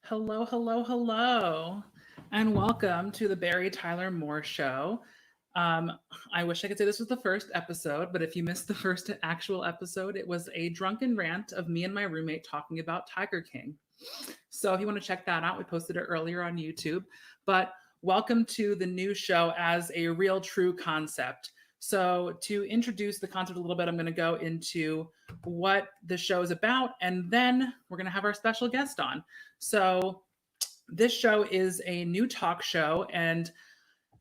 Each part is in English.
Hello, hello, hello, and welcome to the Bearytylermoore show. I wish I could say this was the first episode, but if you missed the first actual episode, it was a drunken rant of me and my roommate talking about Tiger King. So if you want to check that out, we posted it earlier on YouTube. But welcome to the new show as a real true concept. So to introduce the concept a little bit, I'm going to go into what the show is about, and then we're going to have our special guest on. So this show is a new talk show, and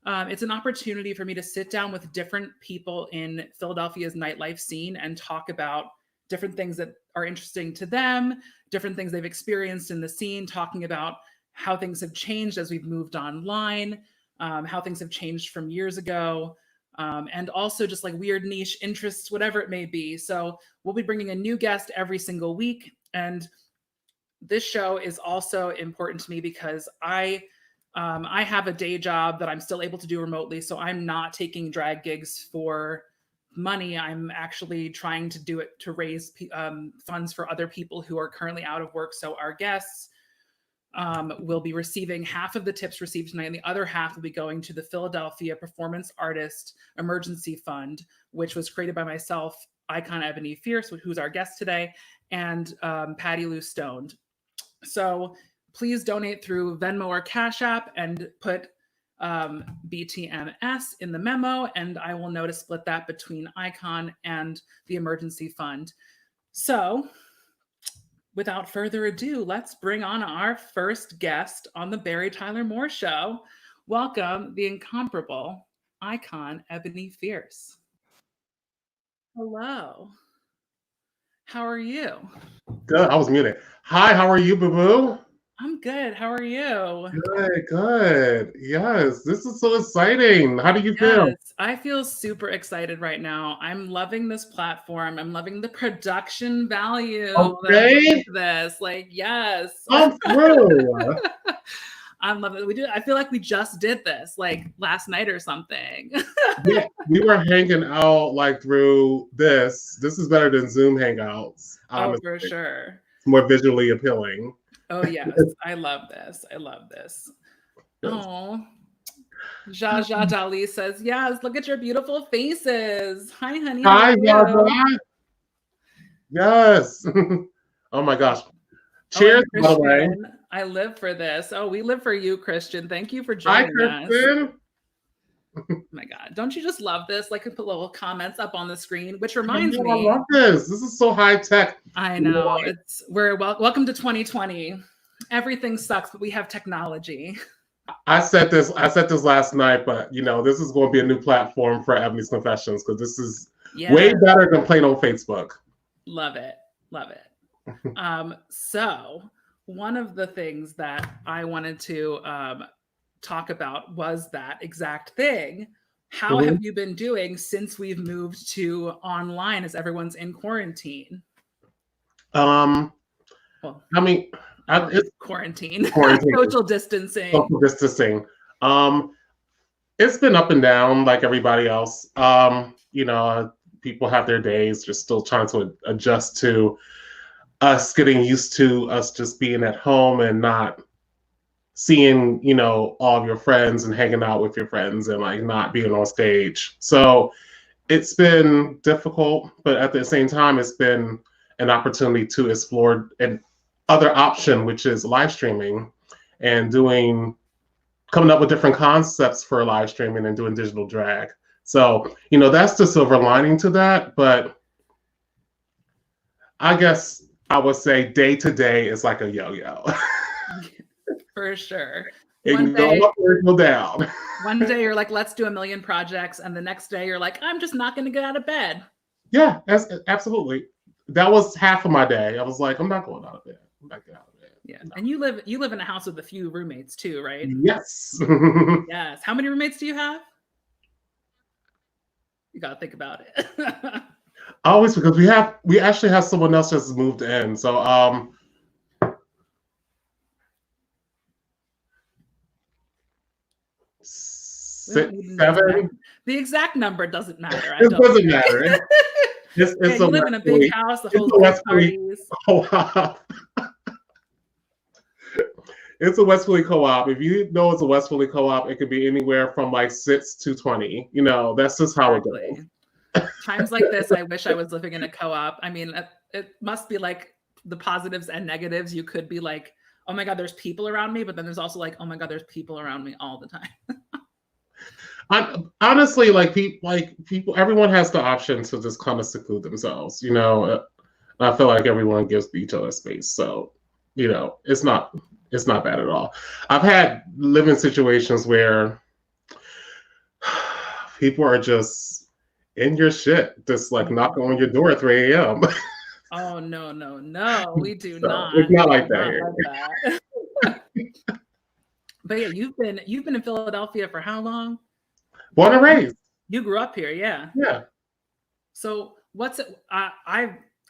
it's an opportunity for me to sit down with different people in Philadelphia's nightlife scene and talk about different things that are interesting to them, different things they've experienced in the scene, talking about how things have changed as we've moved online, how things have changed from years ago, and also just like weird niche interests, whatever it may be. So we'll be bringing a new guest every single week. And this show is also important to me because I have a day job that I'm still able to do remotely. So I'm not taking drag gigs for money. I'm actually trying to do it to raise funds for other people who are currently out of work. So our guests will be receiving half of the tips received tonight, and the other half will be going to the Philadelphia Performance Artist Emergency Fund, which was created by myself, icon Ebony Fierce, who's our guest today, and Patty Lou Stoned. So please donate through Venmo or Cash App and put BTMS in the memo, and I will know to split that between Icon and the Emergency Fund. So without further ado, let's bring on our first guest on the Bearytylermoore show. Welcome, the incomparable icon, Ebony Fierce. Hello. How are you? Good. I was muted. Hi, how are you, boo-boo? I'm good. How are you? Good. Yes, this is so exciting. How do you feel? I feel super excited right now. I'm loving this platform. I'm loving the production value. Okay. This, like, yes. I'm through. I'm loving it. I feel like we just did this like last night or something. Yeah, we were hanging out like through this. This is better than Zoom Hangouts. Oh, for sure. It's more visually appealing. Oh, yes. I love this. I love this. Yes. Oh, Jaja Dali says, yes, look at your beautiful faces. Hi, honey. Hi, Jaja. Yes. Oh, my gosh. Cheers, by the way. I live for this. Oh, we live for you, Christian. Thank you for joining us. Oh my God. Don't you just love this? Like, put little comments up on the screen, which reminds me. I love this. This is so high tech. I know. Welcome to 2020. Everything sucks, but we have technology. I said this last night, but this is going to be a new platform for Ebony's Confessions because this is way better than plain old Facebook. Love it. Love it. So one of the things that I wanted to talk about was that exact thing. How have you been doing since we've moved to online as everyone's in quarantine? Well, I mean, it's quarantine. Social distancing. Social distancing. It's been up and down like everybody else. People have their days, just still trying to adjust to us getting used to us just being at home and not seeing, all of your friends and hanging out with your friends and like not being on stage. So it's been difficult, but at the same time, it's been an opportunity to explore an other option, which is live streaming and coming up with different concepts for live streaming and doing digital drag. So, that's the silver lining to that. But I guess I would say day to day is like a yo-yo. For sure. It go up or go down. One day you're like, let's do a million projects. And the next day you're like, I'm just not going to get out of bed. Yeah, absolutely. That was half of my day. I was like, I'm not going out of bed. I'm not getting out of bed. Yeah. No. And you live in a house with a few roommates too, right? Yes. Yes. How many roommates do you have? You got to think about it. Always, because we actually have someone else that's moved in. So 6, 7. The exact number doesn't matter. It doesn't matter. You live in a big house. The whole parties. Oh, wow. It's a West Philly co-op. If you know it's a West Philly co-op, it could be anywhere from like 6 to 20. You know, that's just how it goes. Times like this, I wish I was living in a co-op. I mean, it must be like the positives and negatives. You could be like, oh my God, there's people around me. But then there's also like, oh my God, there's people around me all the time. Honestly, like people, everyone has the option to just kind of seclude themselves. You know, I feel like everyone gives each other space. So, you know, it's not bad at all. I've had living situations where people are just in your shit, just like knocking on your door at 3 a.m. Oh no, we do not. It's not like that here. Like that. But yeah, you've been in Philadelphia for how long? Born and raised. You grew up here, yeah. Yeah. So what's it?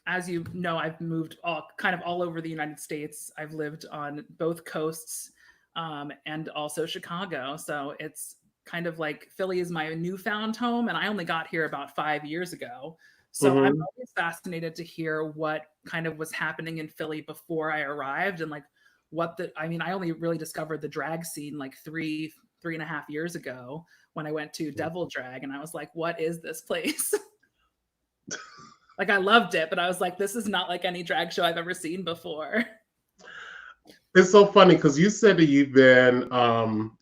As you know, I've moved kind of all over the United States. I've lived on both coasts, and also Chicago. So it's kind of like Philly is my newfound home, and I only got here about 5 years ago. So I'm always fascinated to hear what kind of was happening in Philly before I arrived, and like I only really discovered the drag scene like three and a half years ago when I went to Devil Drag, and I was like, what is this place? Like, I loved it, but I was like, this is not like any drag show I've ever seen before. It's so funny because you said that you've been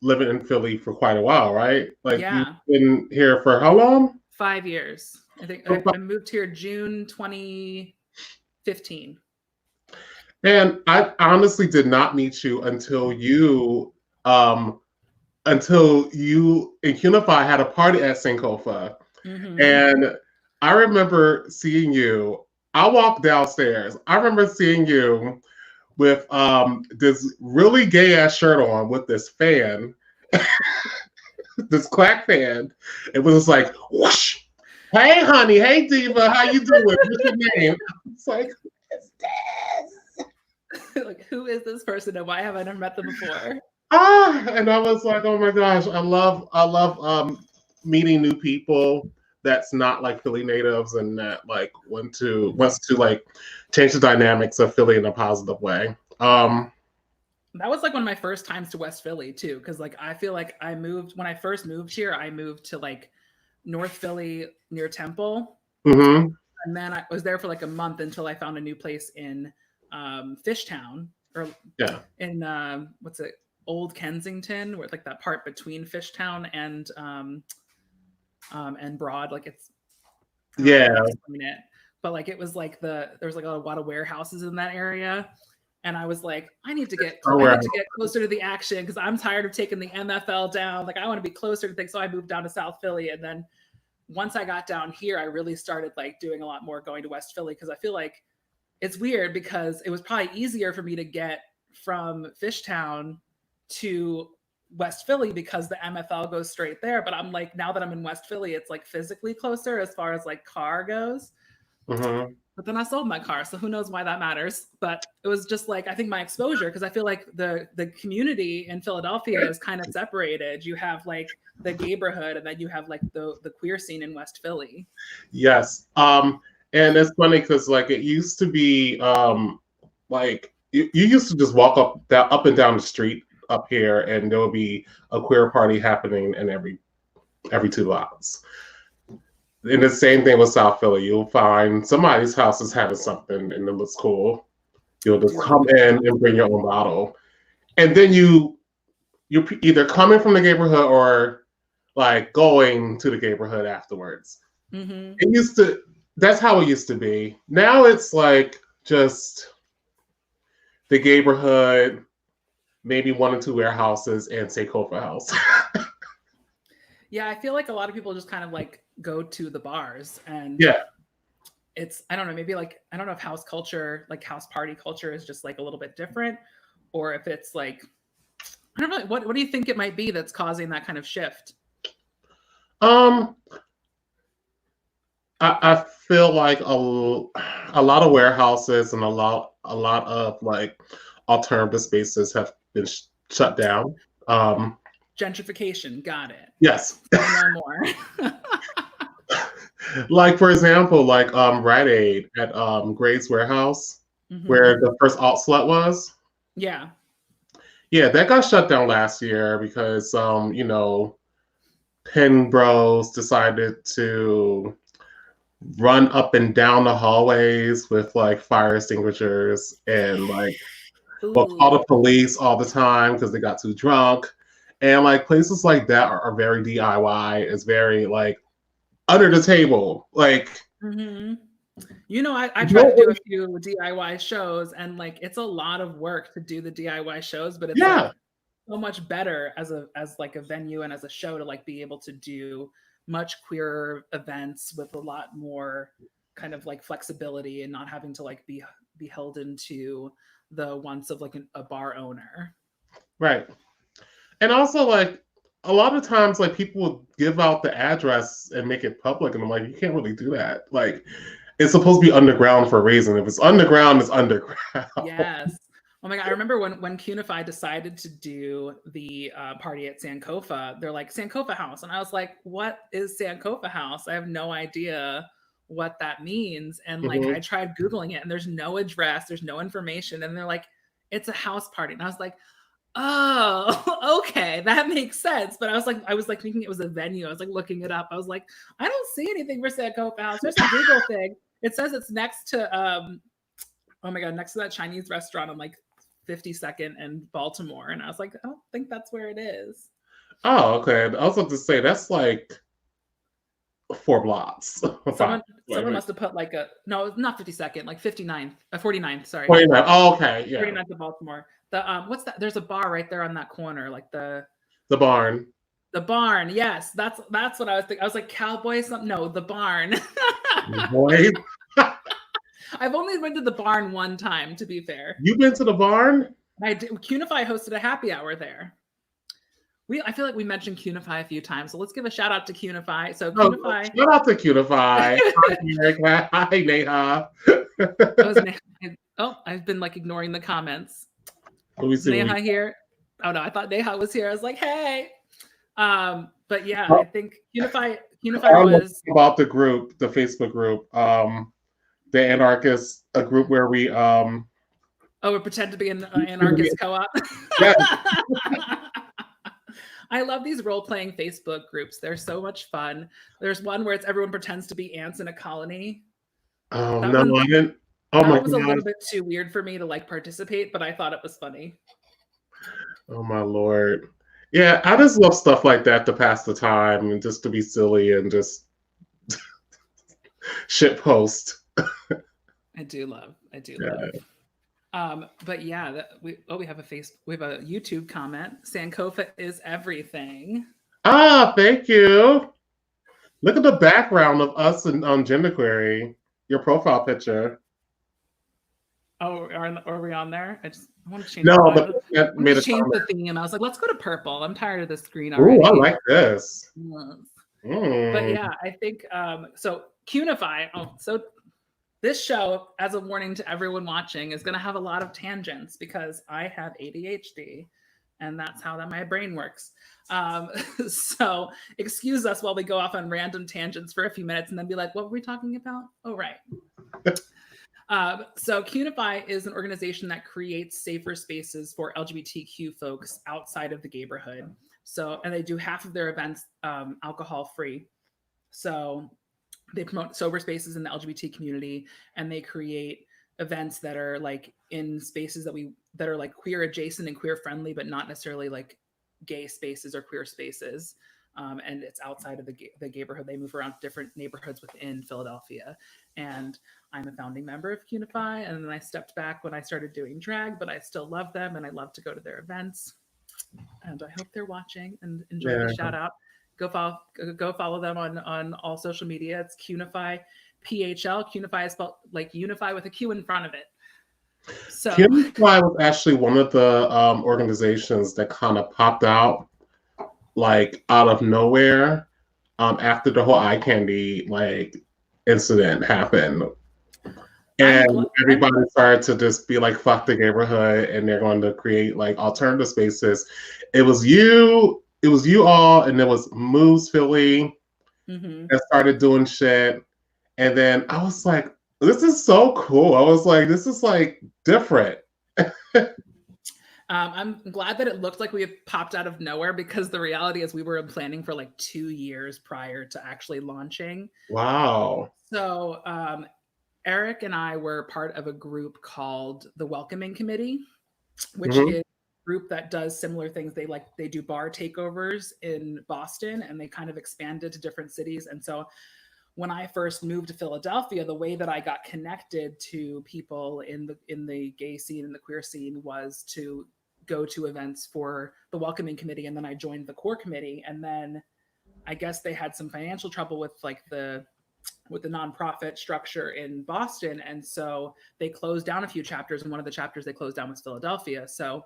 living in Philly for quite a while, right? Like, you've been here for how long? 5 years. I think I moved here June 2015. And I honestly did not meet you until you and Unify had a party at Sankofa. And I remember seeing you. I walked downstairs. I remember seeing you with this really gay ass shirt on with this fan, this clack fan. It was just like, whoosh. Hey, honey. Hey, diva. How you doing? What's your name? It's like, who is this? Like, who is this person, and why have I never met them before? And I was like, oh my gosh, I love meeting new people that's not like Philly natives and that like wants to like change the dynamics of Philly in a positive way. That was like one of my first times to West Philly too, because like I feel like when I first moved here, I moved to like North Philly near Temple, and then I was there for like a month until I found a new place in Fishtown, or in what's it, Old Kensington, where like that part between Fishtown and Broad, like it's but like it was like there's like a lot of warehouses in that area, and I was like, I need to get closer to the action because I'm tired of taking the MFL down. Like I want to be closer to things, so I moved down to South Philly, and then once I got down here, I really started like doing a lot more going to West Philly because I feel like it's weird because it was probably easier for me to get from Fishtown to West Philly because the MFL goes straight there. But I'm like, now that I'm in West Philly, it's like physically closer as far as like car goes. But then I sold my car, so who knows why that matters. But it was just like, I think my exposure, because I feel like the community in Philadelphia is kind of separated. You have like the gayborhood, and then you have like the queer scene in West Philly. Yes. And it's funny because like it used to be like you used to just walk up and down the street up here, and there will be a queer party happening in every 2 blocks. And the same thing with South Philly. You'll find somebody's house is having something, and it looks cool. You'll just come in and bring your own bottle, and then you're either coming from the neighborhood or like going to the neighborhood afterwards. That's how it used to be. Now it's like just the neighborhood, maybe 1 or 2 warehouses, and Sankofa House. Yeah, I feel like a lot of people just kind of like go to the bars, and it's, I don't know, maybe like, I don't know if house culture, like house party culture is just like a little bit different, or if it's like, I don't know, what do you think it might be that's causing that kind of shift? I feel like a lot of warehouses and a lot of like alternative spaces have been shut down. Gentrification, got it. Yes. No more. Like for example, like Rite Aid at Grace Warehouse, where the first alt slut was. Yeah. Yeah, that got shut down last year because Pin Bros decided to run up and down the hallways with like fire extinguishers and like call the Ooh. police all the time because they got too drunk. And like places like that are very DIY. It's very like under the table. Like Hmm. You know, I tried to no, do a few DIY shows, and like it's a lot of work to do the DIY shows, but it's like yeah, so much better as like a venue and as a show to like be able to do much queerer events with a lot more kind of like flexibility and not having to like be held into the wants of like a bar owner. right. And also like a lot of times like people will give out the address and make it public and I'm like, you can't really do that. Like it's supposed to be underground for a reason. If it's underground, it's underground. Yes. Oh my God. I remember when Cunify decided to do the party at Sankofa, they're like, Sankofa House. And I was like, what is Sankofa House? I have no idea what that means. And like, Mhm. I tried Googling it and there's no address, there's no information. And they're like, it's a house party. And I was like, oh, okay, that makes sense. But I was like thinking it was a venue. I was like looking it up. I was like, I don't see anything for Sankofa House. There's a Google thing. It says it's next to oh my God, next to that Chinese restaurant on like 52nd and Baltimore. And I was like, I don't think that's where it is. Oh, okay. I was about to say that's like 4 blocks. Five. Someone must have put like a no, not 52nd, like 59th, 49th, sorry. 29. Oh, okay, yeah. 49th of Baltimore. The what's that? There's a bar right there on that corner, like The barn. the barn. Yes, that's what I was thinking. I was like cowboy something. No, the barn. Boy, I've only been to the barn one time, to be fair. you been to the barn? I did, Cunify hosted a happy hour there. I feel like we mentioned Cunify a few times, so let's give a shout out to Cunify. So Oh, Cunify, shout out to Cutify. Hi, Erica. Hi, Neha. I've been like ignoring the comments. Let me see. Neha here. Oh no, I thought Neha was here. I was like, hey. But yeah, I think Cunify was about the group, the Facebook group, the anarchists, a group where we we pretend to be an anarchist co-op. yeah. I love these role-playing Facebook groups. They're so much fun. There's one where it's everyone pretends to be ants in a colony. Oh That no, one, I didn't. Oh my that was a god. little bit too weird for me to like participate, but I thought it was funny. Oh my lord. Yeah, I just love stuff like that to pass the time and just to be silly and just shit post. I do love. Yeah. But yeah, we have we have a YouTube comment. Sankofa is everything. Ah, thank you. Look at the background of us and on Genderquery. Your profile picture. Oh, are we on there? I want to change. No, but that made a change comment. the theme. I was like, let's go to purple. I'm tired of this green already. Ooh, I like this. Yes. Mm. But yeah, I think so. Cunify. Oh, so this show, as a warning to everyone watching, is going to have a lot of tangents because I have ADHD, and that's how my brain works. So excuse us while we go off on random tangents for a few minutes, and then be like, "What were we talking about?" Oh, right. So Cunify is an organization that creates safer spaces for LGBTQ folks outside of the gayborhood. So, and they do half of their events alcohol free. So they promote sober spaces in the LGBT community, and they create events that are like in spaces that are like queer adjacent and queer friendly, but not necessarily like gay spaces or queer spaces. And it's outside of the gayborhood. They move around different neighborhoods within Philadelphia. And I'm a founding member of Cunify. And then I stepped back when I started doing drag, but I still love them and I love to go to their events. And I hope they're watching and enjoy the shout out. Go follow them on all social media. It's Cunify PHL. Cunify is spelled like unify with a Q in front of it. So Cunify was actually one of the organizations that kind of popped out like out of nowhere after the whole eye candy like incident happened. And everybody started to just be like, fuck the neighborhood, and they're going to create like alternative spaces. It was you all, and there was Moves Philly that started doing shit. And then I was like, this is so cool. I was like, this is like different. I'm glad that it looked like we had popped out of nowhere, because the reality is we were planning for like 2 years prior to actually launching. Wow. So Eric and I were part of a group called the Welcoming Committee, which Hmm. is a group that does similar things. They do bar takeovers in Boston, and they kind of expanded to different cities. And so when I first moved to Philadelphia, the way that I got connected to people in the gay scene and the queer scene was to go to events for the Welcoming Committee, and then I joined the core committee. And then I guess they had some financial trouble with the nonprofit structure in Boston, and so they closed down a few chapters. And one of the chapters they closed down was Philadelphia. So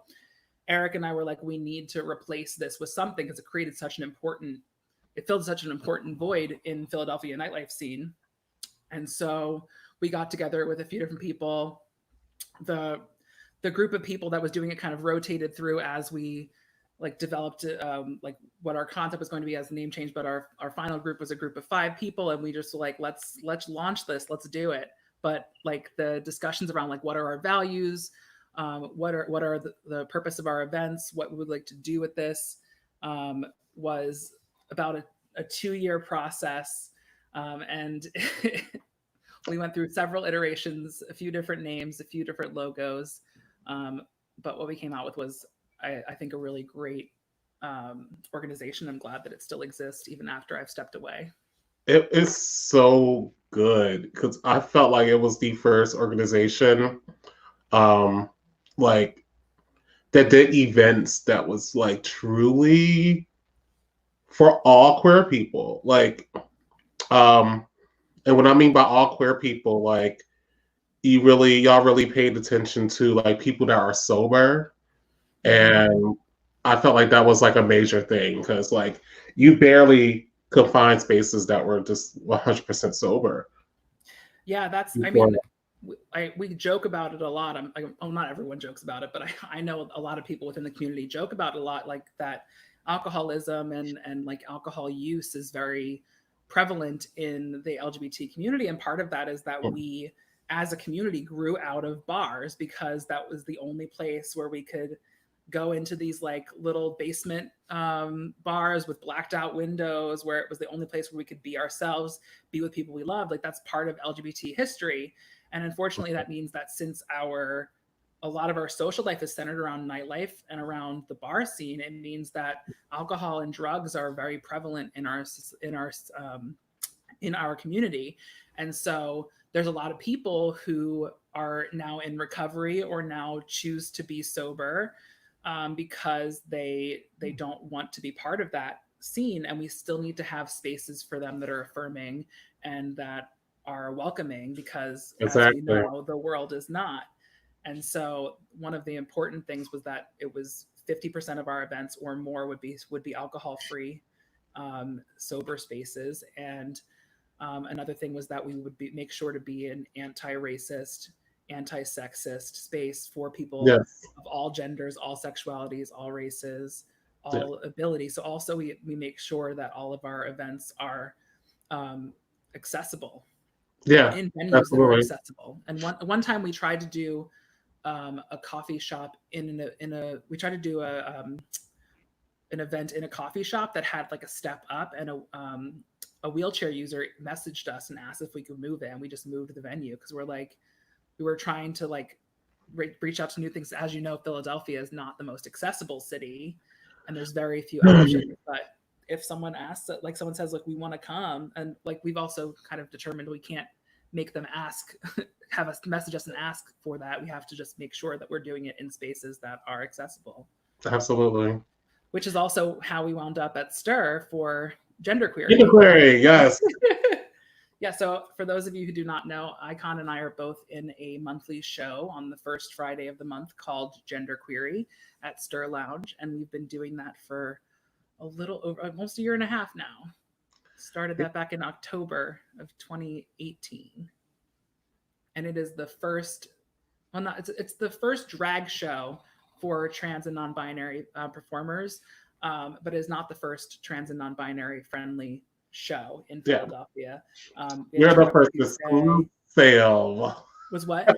Eric and I were like, we need to replace this with something, because it filled such an important void in Philadelphia nightlife scene. And so we got together with a few different people. The group of people that was doing it kind of rotated through as we developed what our concept was going to be as the name changed. But our final group was a group of 5 people, and we just let's launch this, let's do it. But the discussions around what are our values, what are the purpose of our events, what we would like to do with this, was about a 2-year process. And we went through several iterations, a few different names, a few different logos. But what we came out with was, I think, a really great organization. I'm glad that it still exists even after I've stepped away. It is so good, because I felt like it was the first organization like that did events that was truly for all queer people. And what I mean by all queer people, y'all really paid attention to people that are sober. And I felt like that was a major thing, because you barely could find spaces that were just 100% sober. Yeah, that's, I Before mean, we joke about it a lot. Not everyone jokes about it, but I know a lot of people within the community joke about it a lot, that alcoholism and alcohol use is very prevalent in the LGBT community. And part of that is that we, as a community, grew out of bars, because that was the only place where we could go into these little basement bars with blacked out windows, where it was the only place where we could be ourselves, be with people we love. That's part of LGBT history. And unfortunately, that means that since a lot of our social life is centered around nightlife and around the bar scene, it means that alcohol and drugs are very prevalent in our community. And so there's a lot of people who are now in recovery or now choose to be sober, because they don't want to be part of that scene. And we still need to have spaces for them that are affirming and that are welcoming, because Exactly. as we know, the world is not. And so one of the important things was that it was 50% of our events or more would be alcohol-free, sober spaces. And another thing was that we would make sure to be an anti-racist, anti-sexist space for people of all genders, all sexualities, all races, all abilities. So also we make sure that all of our events are accessible. In venues that are accessible. And one time we tried to do a coffee shop we tried to do an event in a coffee shop that had a step up, and a wheelchair user messaged us and asked if we could move it, and we just moved the venue, because we were trying to reach out to new things. As you know, Philadelphia is not the most accessible city, and there's very few options. But if someone asks, someone says, we want to come, and we've also kind of determined we can't make them have us message us and ask for that. We have to just make sure that we're doing it in spaces that are accessible. Absolutely. Which is also how we wound up at Stir for genderqueer. Genderqueer, yes. Yeah, so for those of you who do not know, Icon and I are both in a monthly show on the first Friday of the month called Gender Query at Stir Lounge, and we've been doing that for a little over almost a year and a half now. Started that back in October of 2018, and it is the first. Well, not it's the first drag show for trans and non-binary performers, but it is not the first trans and non-binary friendly show in Philadelphia. We're the first exclusive. Was what?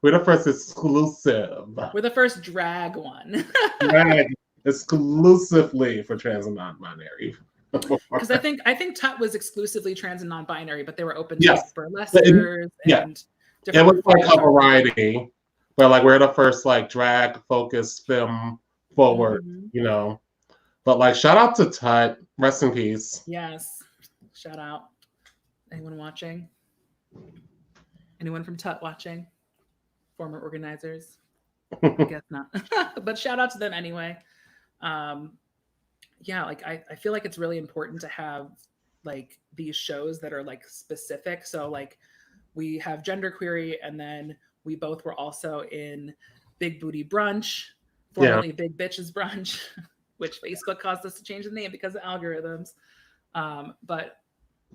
We're the first exclusive. We're the first drag one. Drag exclusively for trans and non-binary. Because I think Tut was exclusively trans and non-binary, but they were open to Yes. like burlesquers and it different. was like a variety, where like we're the first like drag focused film forward, you know. But like shout out to Tut, rest in peace. Yes, shout out. Anyone watching? Anyone from Tut watching? Former organizers? I guess not. But shout out to them anyway. Yeah, like I feel like it's really important to have like these shows that are like specific. So like we have Gender Query, and then we both were also in Big Booty Brunch, formerly Big Bitches Brunch, which Facebook caused us to change the name because of algorithms. But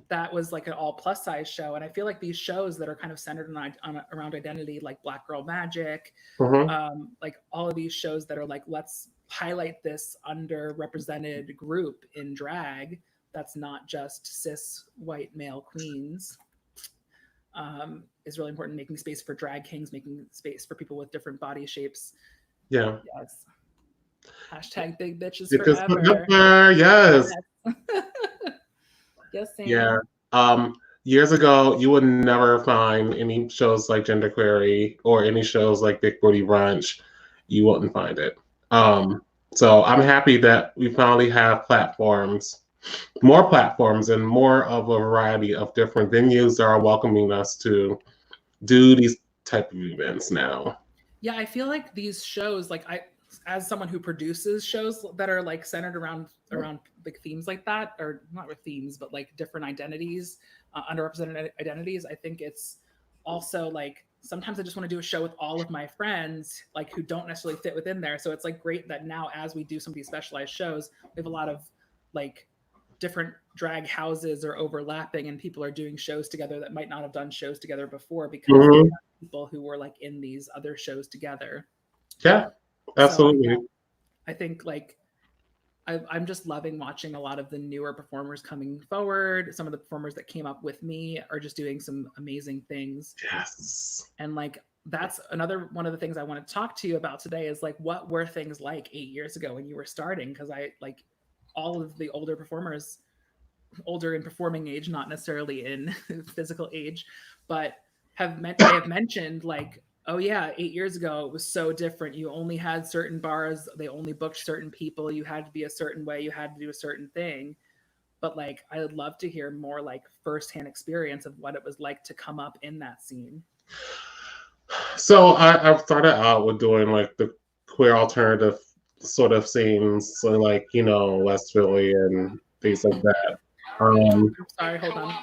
that was like an all plus size show. And I feel like these shows that are kind of centered around identity, like Black Girl Magic, like all of these shows that are like, let's highlight this underrepresented group in drag that's not just cis white male queens, is really important. Making space for drag kings, making space for people with different body shapes. Yeah. Yes. Hashtag big bitches because forever. Yes. Yes, Sam. Yeah. Years ago, you would never find any shows like Gender Query or any shows like Big Booty Brunch. You wouldn't find it. So I'm happy that we finally have more platforms, and more of a variety of different venues that are welcoming us to do these type of events now. Yeah, I feel like these shows, like as someone who produces shows that are like centered around like themes like that, or not with themes, but like different identities, underrepresented identities, I think it's also like sometimes I just want to do a show with all of my friends, like who don't necessarily fit within there. So it's like great that now as we do some of these specialized shows, we have a lot of like different drag houses are overlapping, and people are doing shows together that might not have done shows together before because they have people who were like in these other shows together. Yeah, absolutely. So, I think like I'm just loving watching a lot of the newer performers coming forward. Some of the performers that came up with me are just doing some amazing things. Yes. And like that's another one of the things I want to talk to you about today is like what were things like 8 years ago when you were starting? Because I like all of the older performers, older in performing age, not necessarily in physical age, but have mentioned like, oh yeah, 8 years ago it was so different. You only had certain bars, they only booked certain people, you had to be a certain way, you had to do a certain thing. But like I would love to hear more like firsthand experience of what it was like to come up in that scene. So I've started out with doing like the queer alternative sort of scenes, so like, you know, West Philly and things like that. Sorry, hold on.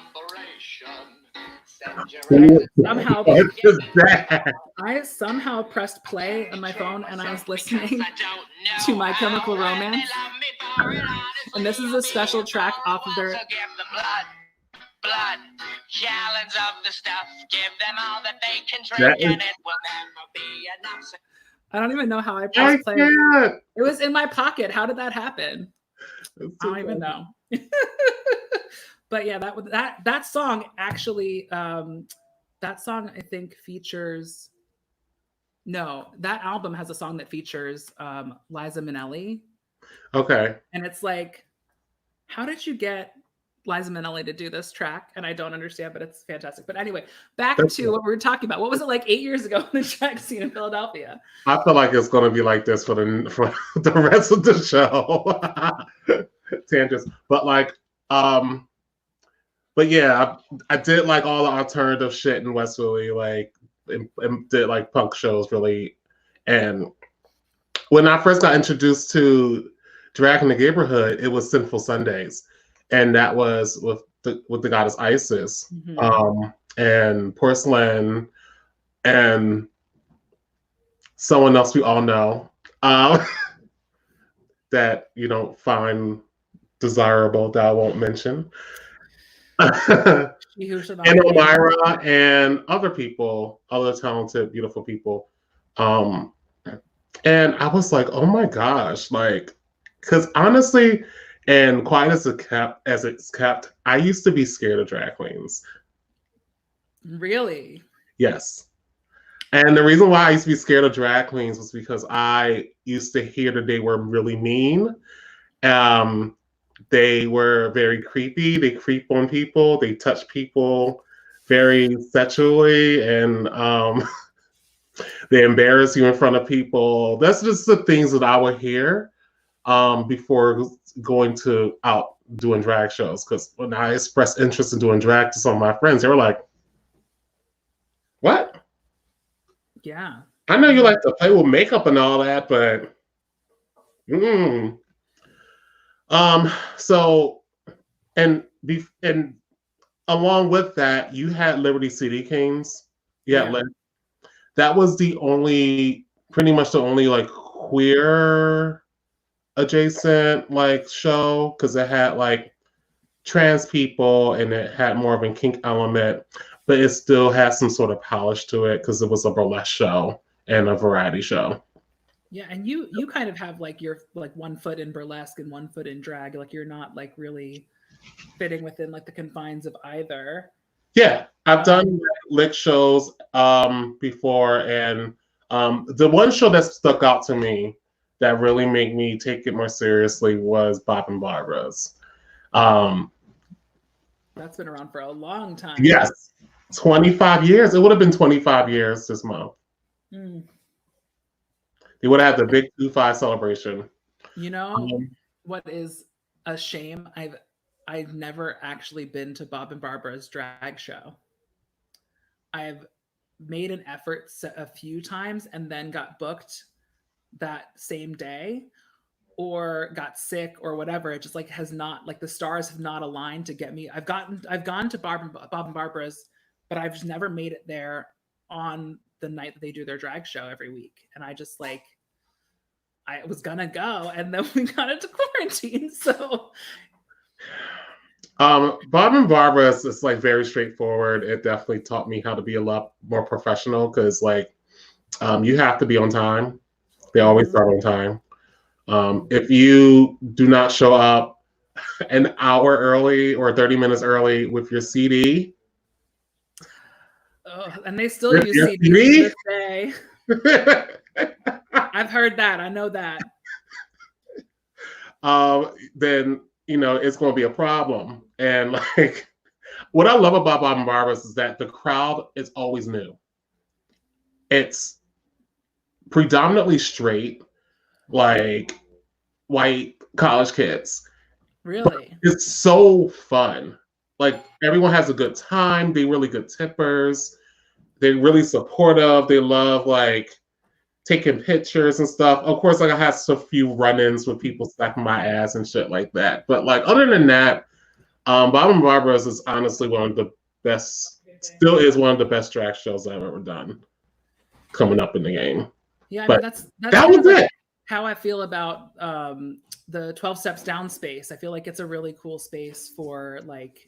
I somehow pressed play on my phone and I was listening to My Chemical Romance. And this is a special track off of their blood, gallons of the stuff, give them all that they can drink, and it will never be enough. I don't even know how I pressed play. It was in my pocket. How did that happen? I don't even know. But yeah, that song actually, that song I think features. No, that album has a song that features Liza Minnelli. Okay. And it's like, how did you get Liza Minnelli to do this track? And I don't understand, but it's fantastic. But anyway, back to what we were talking about. What was it like 8 years ago in the drag scene in Philadelphia? I feel like it's going to be like this for the rest of the show. Tangents, but like, but yeah, I did like all the alternative shit in West Philly, like, and did like punk shows really. And when I first got introduced to drag in the neighborhood, it was Sinful Sundays, and that was with the goddess Isis, and Porcelain, and someone else we all know that you don't find desirable that I won't mention. And Elmira and other people, other talented, beautiful people. And I was like, oh my gosh, like, because honestly, and quiet as it's kept, I used to be scared of drag queens. Really? Yes. And the reason why I used to be scared of drag queens was because I used to hear that they were really mean. Um, they were very creepy. They creep on people. They touch people very sexually, and they embarrass you in front of people. That's just the things that I would hear before going to out doing drag shows. Because when I expressed interest in doing drag to some of my friends, they were like, "What? Yeah. I know you like to play with makeup and all that, but." Mm. So and along with that, you had Liberty City Kings. Yeah, that was the only, pretty much the only like queer adjacent like show because it had like trans people and it had more of a kink element, but it still had some sort of polish to it because it was a burlesque show and a variety show. Yeah, and you kind of have like your like 1 foot in burlesque and 1 foot in drag. Like you're not like really fitting within like the confines of either. Yeah, I've done lick shows before, and the one show that stuck out to me that really made me take it more seriously was Bob and Barbara's. That's been around for a long time. Yes, 25 years. It would have been 25 years this month. Mm. They would have had the big 2-5 celebration. You know what is a shame? I've never actually been to Bob and Barbara's drag show. I've made an effort a few times and then got booked that same day or got sick or whatever. It just like has not, like the stars have not aligned to get me. I've gone to Bob and Barbara's, but I've just never made it there on the night that they do their drag show every week. And I just like, I was gonna go and then we got into quarantine. So Bob and Barbara's is like very straightforward. It definitely taught me how to be a lot more professional because like you have to be on time. They always start on time. If you do not show up an hour early or 30 minutes early with your CD. Oh, and they still use CDs to this day. I've heard that. I know that. Then, you know, it's going to be a problem. And like, what I love about Bob and Barbara's is that the crowd is always new. It's predominantly straight, like white college kids. Really? But it's so fun. Like everyone has a good time. They really good tippers. They're really supportive. They love like taking pictures and stuff. Of course, like I had a few run-ins with people slapping my ass and shit like that. But like other than that, Bob and Barbara's is honestly one of the best. Still is one of the best drag shows I've ever done. Coming up in the game. Yeah, I but mean, that's that was like it. How I feel about the 12 Steps Down space. I feel like it's a really cool space for like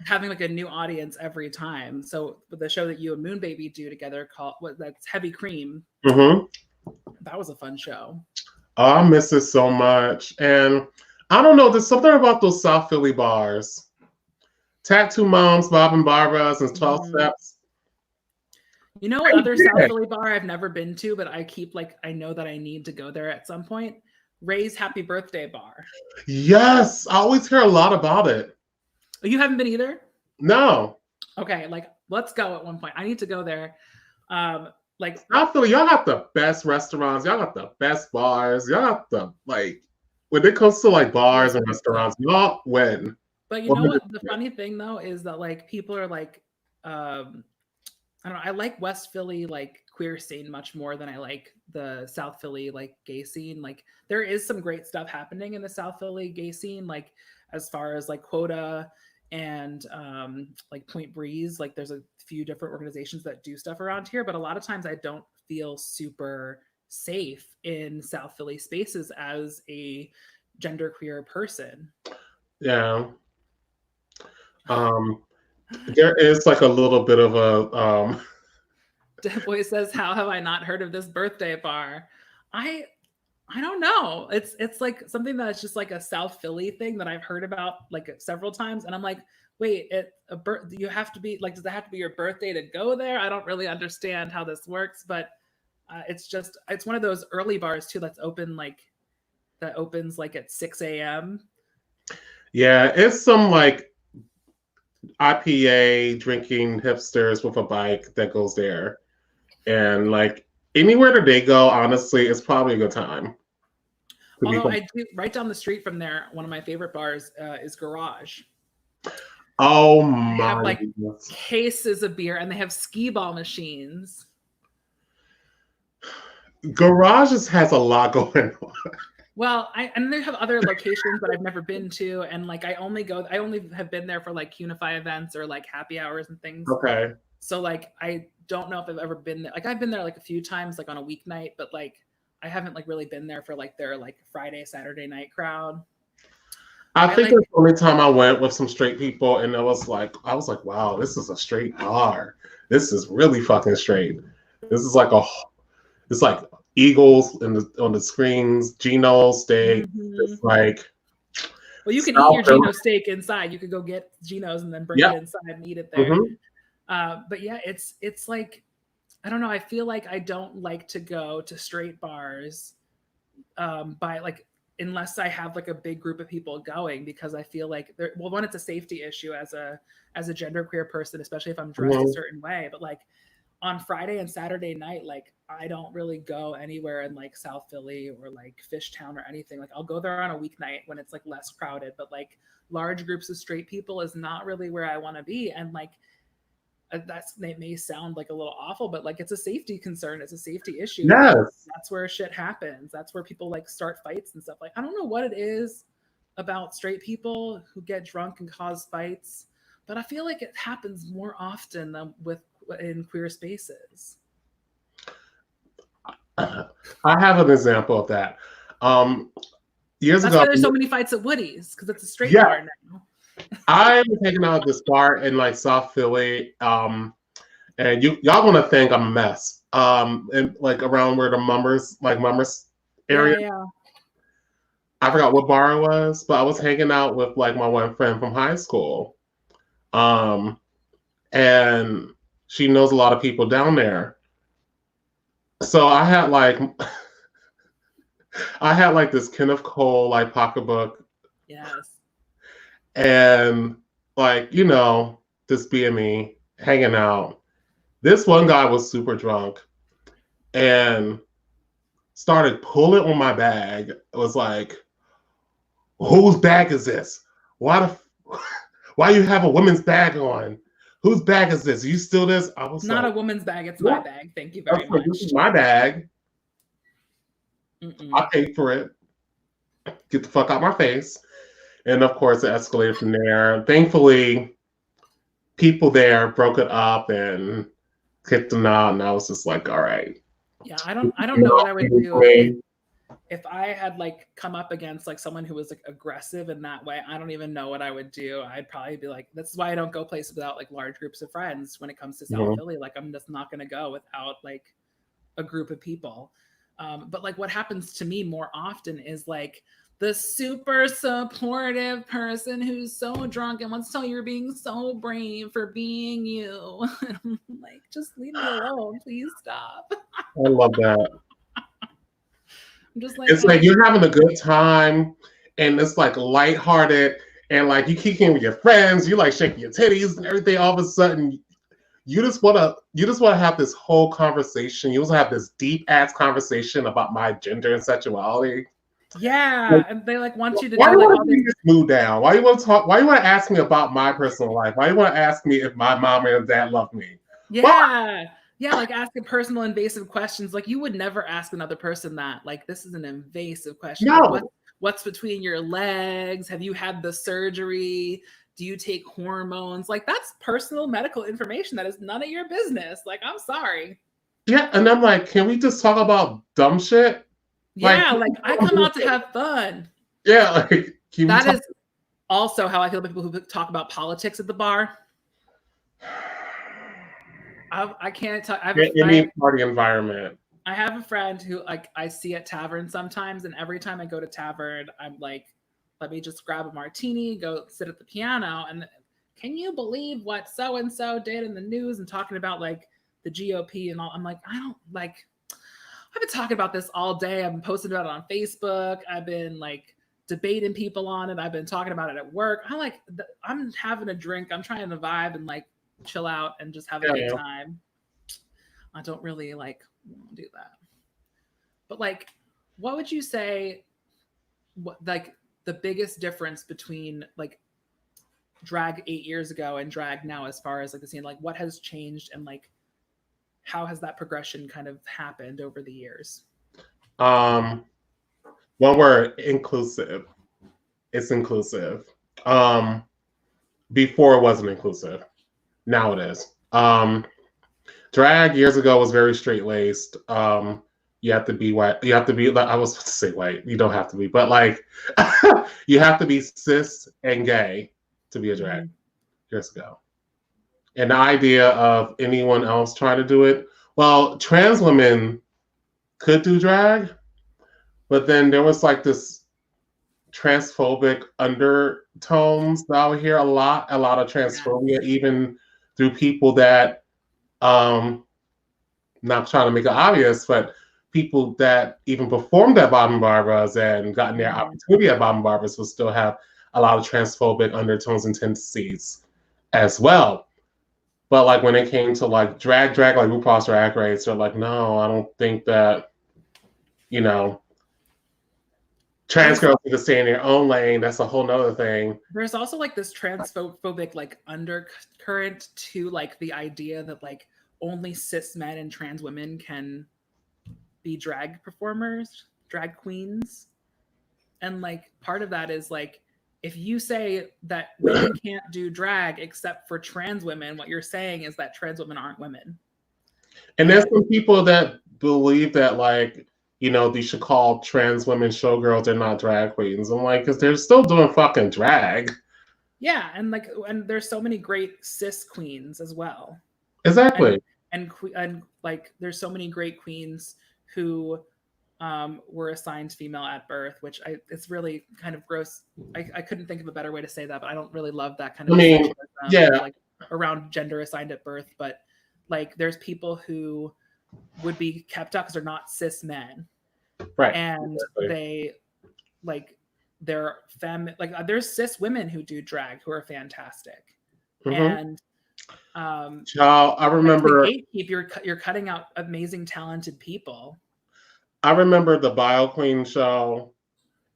having like a new audience every time. So the show that you and Moon Baby do together called that's Heavy Cream. Mm-hmm. That was a fun show. Oh, I miss it so much. And I don't know, there's something about those South Philly bars. Tattoo Moms, Bob and Barbara's, and 12 Steps. You know what other South Philly bar I've never been to, but I keep like, I know that I need to go there at some point? Ray's Happy Birthday Bar. Yes, I always hear a lot about it. You haven't been either? No. Okay, like let's go at one point. I need to go there. Like South Philly, y'all got the best restaurants, y'all got the best bars, y'all got the like when it comes to like bars and restaurants, y'all win. But you know what? The funny thing though is that like people are like, I don't know. I like West Philly like queer scene much more than I like the South Philly like gay scene. Like there is some great stuff happening in the South Philly gay scene, like as far as like Quota and like Point Breeze. Like there's a few different organizations that do stuff around here, but a lot of times I don't feel super safe in South Philly spaces as a genderqueer person. Yeah. There is like a little bit of a Deadboy says, how have I not heard of this birthday bar? I I don't know. It's like something that's just like a South Philly thing that I've heard about like several times, and I'm like, wait, you have to be like, does it have to be your birthday to go there? I don't really understand how this works, but it's one of those early bars too that opens like at 6 a.m. Yeah, it's some like IPA drinking hipsters with a bike that goes there. And like anywhere that they go, honestly, it's probably a good time. Although I do right down the street from there, one of my favorite bars is Garage. Oh They have my like goodness. cases of beer and they have skee ball machines. Garages has a lot going on. Well, and they have other locations that I've never been to, and like I only have been there for like Unify events or like happy hours and things. Okay. So like I don't know if I've ever been there. Like I've been there like a few times, like on a weeknight, but like I haven't like really been there for like their like Friday, Saturday night crowd. I think it's the only time I went with some straight people, and I was like, wow, this is a straight bar. This is really fucking straight. This is like it's like Eagles on the screens, Geno steak. It's like, well, you can eat your Geno steak inside. You could go get Geno's and then bring it inside and eat it there. But yeah, it's like, I don't know. I feel like I don't like to go to straight bars by like, unless I have like a big group of people going, because I feel like one, it's a safety issue as a genderqueer person, especially if I'm dressed a certain way. But like on Friday and Saturday night, like I don't really go anywhere in like South Philly or like Fishtown or anything. Like I'll go there on a weeknight when it's like less crowded, but like large groups of straight people is not really where I want to be. And like it may sound like a little awful, but like it's a safety concern. It's a safety issue. Yes. That's where shit happens. That's where people like start fights and stuff. Like I don't know what it is about straight people who get drunk and cause fights, but I feel like it happens more often than in queer spaces. I have an example of that. Years That's ago, why there's so many fights at Woody's, because it's a straight bar now. I was hanging out at this bar in like South Philly, and y'all want to think I'm a mess. And like around where the Mummers area. Yeah. I forgot what bar it was, but I was hanging out with like my one friend from high school, and she knows a lot of people down there. So I had like this Kenneth Cole like pocketbook. Yes. And like, just being me, hanging out. This one guy was super drunk and started pulling on my bag. It was like, whose bag is this? Why you have a woman's bag on? Whose bag is this? You steal this? I was not a woman's bag. It's my bag. Thank you very much. This is my bag. I paid for it. Get the fuck out my face. And of course, it escalated from there. Thankfully, people there broke it up and kicked them out, and I was just like, all right. Yeah, I don't know what I would do if I had like come up against like someone who was like aggressive in that way. I don't even know what I would do. I'd probably be like, this is why I don't go places without like large groups of friends when it comes to South Philly. Like I'm just not going to go without like a group of people. But like what happens to me more often is like the super supportive person who's so drunk and wants to tell you you're being so brave for being you. And I'm like, just leave me alone. Please stop. I love that. I'm just like, it's like you're having a good time and it's like lighthearted and like you kicking with your friends, you like shaking your titties and everything. All of a sudden, you just want to have this whole conversation. You also have this deep ass conversation about my gender and sexuality. Yeah, like, and they like want you to why do like all this. Just move down. Why you want to talk? Why you want to ask me about my personal life? Why you want to ask me if my mom and dad love me? Yeah. Why? Yeah, like asking personal invasive questions. Like you would never ask another person that. Like this is an invasive question. No. Like, what's between your legs? Have you had the surgery? Do you take hormones? Like that's personal medical information that is none of your business. Like I'm sorry. Yeah, and I'm like, can we just talk about dumb shit? Yeah, like I come out to have fun. Yeah, like that is also how I feel about people who talk about politics at the bar. I can't talk. Any party environment. I have a friend who like I see at taverns sometimes, and every time I go to tavern, I'm like, let me just grab a martini, go sit at the piano, and can you believe what so and so did in the news and talking about like the GOP and all? I'm like, I don't like. I've been talking about this all day. I've been posting about it on Facebook. I've been like debating people on it. I've been talking about it at work. I'm having a drink. I'm trying to vibe and like chill out and just have a good time. I don't really like do that. But like, what would you say? What like the biggest difference between like drag 8 years ago and drag now, as far as like the scene, like what has changed and like how has that progression kind of happened over the years? One word, inclusive. It's inclusive. Before it wasn't inclusive. Now it is. Drag years ago was very straight laced. You have to be white. You have to be. I was supposed to say white. You don't have to be, but like, you have to be cis and gay to be a drag. Years ago, and the idea of anyone else trying to do it. Well, trans women could do drag, but then there was like this transphobic undertones that I would hear a lot of transphobia, even through people that, not trying to make it obvious, but people that even performed at Bob and Barbara's and gotten their opportunity at Bob and Barbara's will still have a lot of transphobic undertones and tendencies as well. But like when it came to like drag like RuPaul's Drag Race, they're like, no, I don't think that, you know, trans girls need to stay in their own lane. That's a whole nother thing. There's also like this transphobic like undercurrent to like the idea that like only cis men and trans women can be drag performers, drag queens. And like part of that is like, if you say that women can't do drag except for trans women, what you're saying is that trans women aren't women. And there's some people that believe that like, you know, they should call trans women showgirls. They're not drag queens. I'm like, because they're still doing fucking drag. Yeah, and like, and there's so many great cis queens as well. Exactly. And like, there's so many great queens who were assigned female at birth, which it's really kind of gross. I couldn't think of a better way to say that, but I don't really love that kind of like around gender assigned at birth. But like, there's people who would be kept up because they're not cis men, right? And they like they're like there's cis women who do drag who are fantastic, and Child, I remember you're cutting out amazing talented people. I remember the Bio Queen show,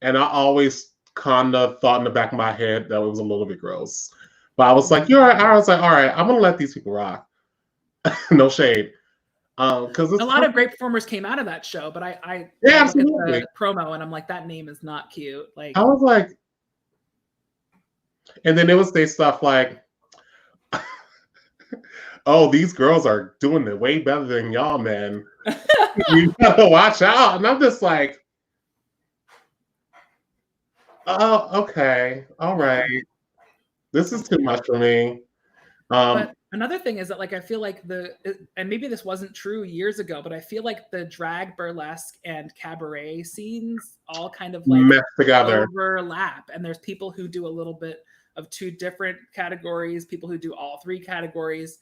and I always kind of thought in the back of my head that it was a little bit gross. But I was like, I was like, all right, I'm gonna let these people rock. No shade. Because a lot of great performers came out of that show, but I look at the promo and I'm like, that name is not cute. Like, I was like, and then it was they stuff like, oh, these girls are doing it way better than y'all, man. You gotta watch out. And I'm just like, oh, okay, all right. This is too much for me. But another thing is that, like, I feel like and maybe this wasn't true years ago, but I feel like the drag, burlesque, and cabaret scenes all kind of like mess together, overlap. And there's people who do a little bit of two different categories, people who do all three categories.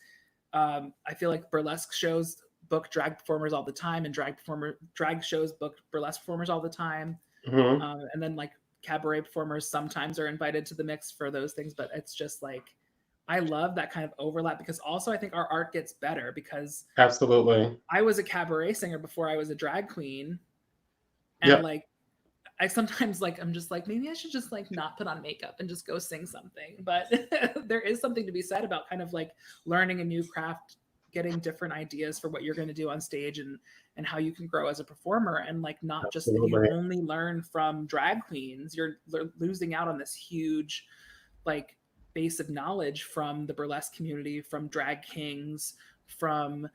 I feel like burlesque shows book drag performers all the time, and drag shows book burlesque performers all the time. And then like cabaret performers sometimes are invited to the mix for those things, but it's just like, I love that kind of overlap, because also I think our art gets better because absolutely, I was a cabaret singer before I was a drag queen. And like, I sometimes like, I'm just like, maybe I should just like not put on makeup and just go sing something. But there is something to be said about kind of like learning a new craft, getting different ideas for what you're going to do on stage, and how you can grow as a performer. And like, not just if you only learn from drag queens, you're losing out on this huge like base of knowledge from the burlesque community, from drag kings, from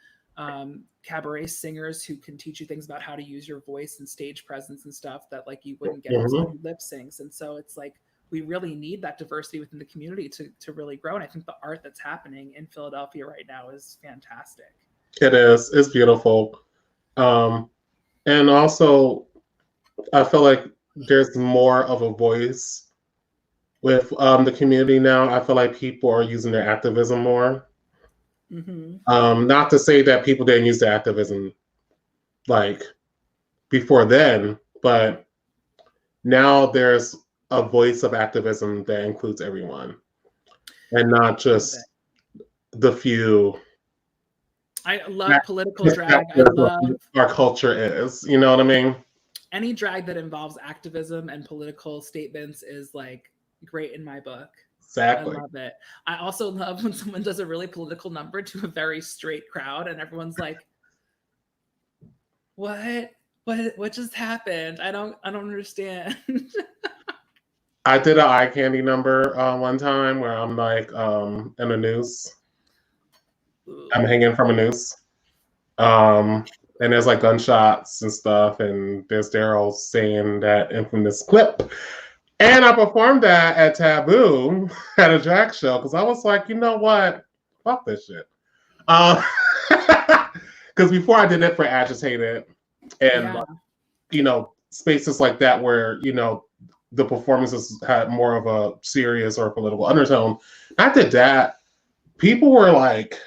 cabaret singers who can teach you things about how to use your voice and stage presence and stuff that like you wouldn't get from someone who lip syncs. And so it's like, we really need that diversity within the community to really grow. And I think the art that's happening in Philadelphia right now is fantastic. It is. It's beautiful. And also, I feel like there's more of a voice with the community now. I feel like people are using their activism more. Not to say that people didn't use their activism like before then, but now there's a voice of activism that includes everyone and not just the few. I love political drag. I love our culture is, you know what I mean? Any drag that involves activism and political statements is like great in my book. Exactly. I love it. I also love when someone does a really political number to a very straight crowd and everyone's like, what just happened? I don't understand. I did an eye candy number one time where I'm like in a noose. I'm hanging from a noose. And there's like gunshots and stuff, and there's Daryl saying that infamous clip. And I performed that at Taboo at a drag show because I was like, you know what? Fuck this shit. Because before I did it for Agitated and, you know, spaces like that where, you know, the performances had more of a serious or political undertone. I did that. People were like,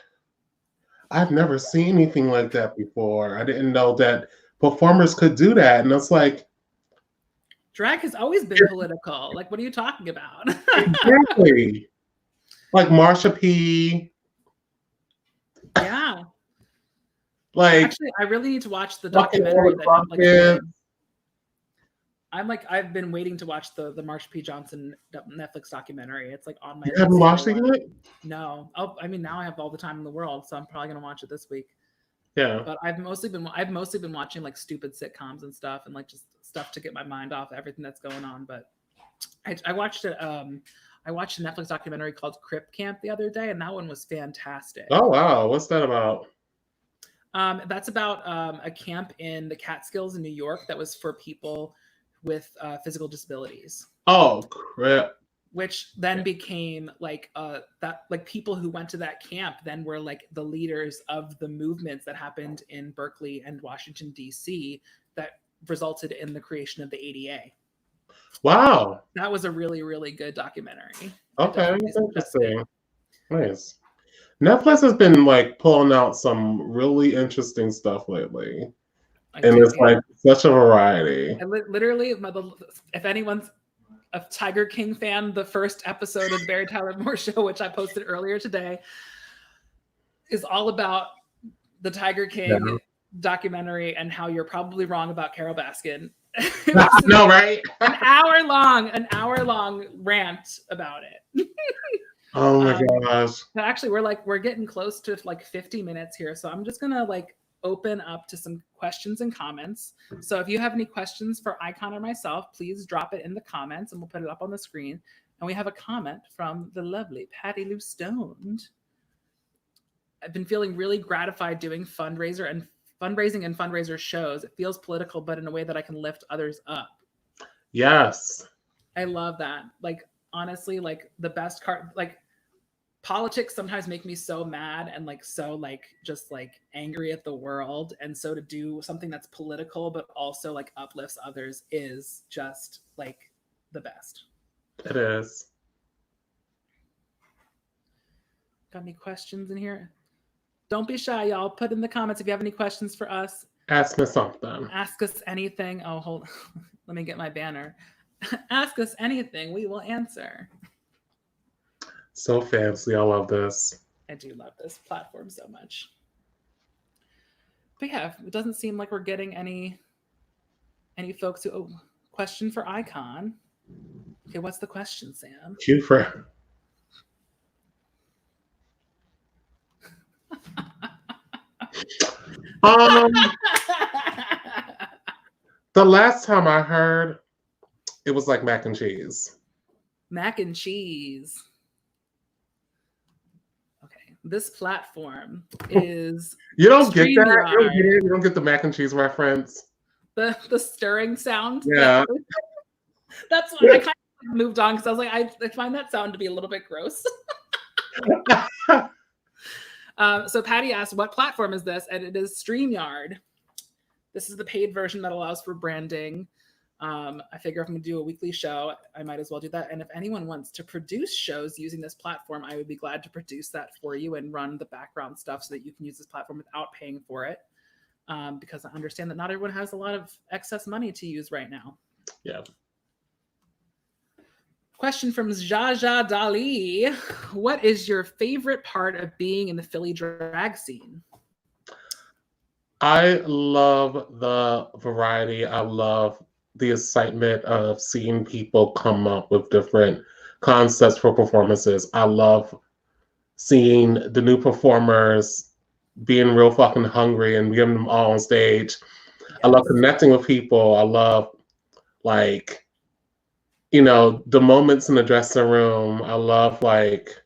I've never seen anything like that before. I didn't know that performers could do that. And it's like, drag has always been political. Like, what are you talking about? Exactly. Like Marsha P. Yeah. Like, actually, I really need to watch the documentary that Netflix did. I've been waiting to watch the Marsha P. Johnson Netflix documentary. It's like on my list. You haven't watched it yet? No. Oh, I mean, now I have all the time in the world, so I'm probably gonna watch it this week. Yeah. But I've mostly been watching like stupid sitcoms and stuff, and like just stuff to get my mind off everything that's going on. But I watched it. I watched a Netflix documentary called Crip Camp the other day, and that one was fantastic. Oh wow, what's that about? That's about a camp in the Catskills in New York that was for people with physical disabilities. Oh crap! Which then became like that, like people who went to that camp then were like the leaders of the movements that happened in Berkeley and Washington D.C. that resulted in the creation of the ADA. Wow, that was a really, really good documentary. Okay, interesting. Nice. Netflix has been like pulling out some really interesting stuff lately. And it's like such a variety. And literally, if anyone's a Tiger King fan, the first episode of the Beary Tyler Moore Show, which I posted earlier today, is all about the Tiger King documentary and how you're probably wrong about Carole Baskin. No, right? An hour long rant about it. Oh my gosh. Actually, we're getting close to like 50 minutes here, so I'm just gonna like open up to some questions and comments. So if you have any questions for Icon or myself, please drop it in the comments and we'll put it up on the screen. And we have a comment from the lovely Patty Lou Stoned. I've been feeling really gratified doing fundraising and fundraiser shows. It feels political, but in a way that I can lift others up. Yes. I love that. Like, honestly, like the best like politics sometimes make me so mad and like so like just like angry at the world, and so to do something that's political but also like uplifts others is just like the best. It is. Got any questions in here? Don't be shy, y'all. Put in the comments if you have any questions for us. Ask me something. Ask us anything. Oh, hold on. Let me get my banner. Ask us anything, we will answer. So fancy. I love this. I do love this platform so much. But yeah, it doesn't seem like we're getting any folks who question for Icon. Okay, what's the question, Sam? Cue for the last time I heard, it was like mac and cheese. Mac and cheese. Okay, this platform is you don't get that. You don't get the mac and cheese reference. The stirring sound. Yeah. That's why I kind of moved on because I was like, I find that sound to be a little bit gross. So Patty asked, what platform is this? And it is StreamYard. This is the paid version that allows for branding. I figure if I'm going to do a weekly show, I might as well do that. And if anyone wants to produce shows using this platform, I would be glad to produce that for you and run the background stuff so that you can use this platform without paying for it. Because I understand that not everyone has a lot of excess money to use right now. Yeah. Question from Jaja Dali. What is your favorite part of being in the Philly drag scene? I love the variety. I love the excitement of seeing people come up with different concepts for performances. I love seeing the new performers being real fucking hungry and getting them all on stage. Yes. I love connecting with people. I love, like, you know, the moments in the dressing room. I love, like,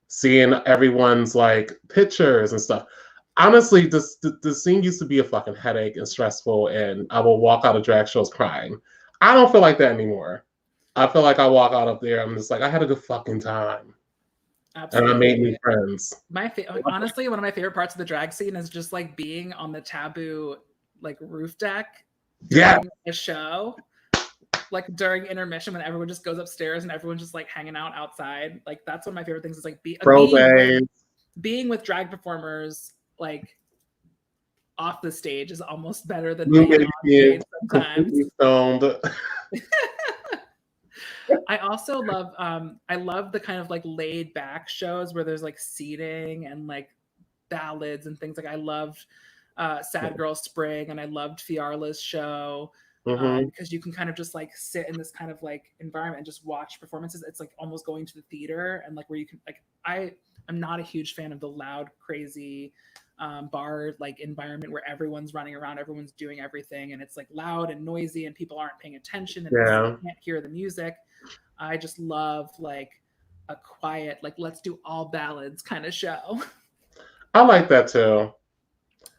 seeing everyone's, like, pictures and stuff. Honestly, the scene used to be a fucking headache and stressful, and I will walk out of drag shows crying. I don't feel like that anymore. I feel like I walk out of there, I'm just like, I had a good fucking time. Absolutely. And I made new friends. Honestly, one of my favorite parts of the drag scene is just like being on the Taboo like roof deck during the show. Like during intermission when everyone just goes upstairs and everyone's just like hanging out outside. Like that's one of my favorite things is like being with drag performers like off the stage is almost better than being on stage sometimes. I also love I love the kind of like laid back shows where there's like seating and like ballads and things. Like I loved Sad Girl Spring and I loved Fiarla's show. Because you can kind of just like sit in this kind of like environment and just watch performances. It's like almost going to the theater and like where you can like I'm not a huge fan of the loud, crazy bar like environment where everyone's running around, everyone's doing everything, and it's like loud and noisy and people aren't paying attention and you can't hear the music. I just love like a quiet, like let's do all ballads kind of show. I like that too.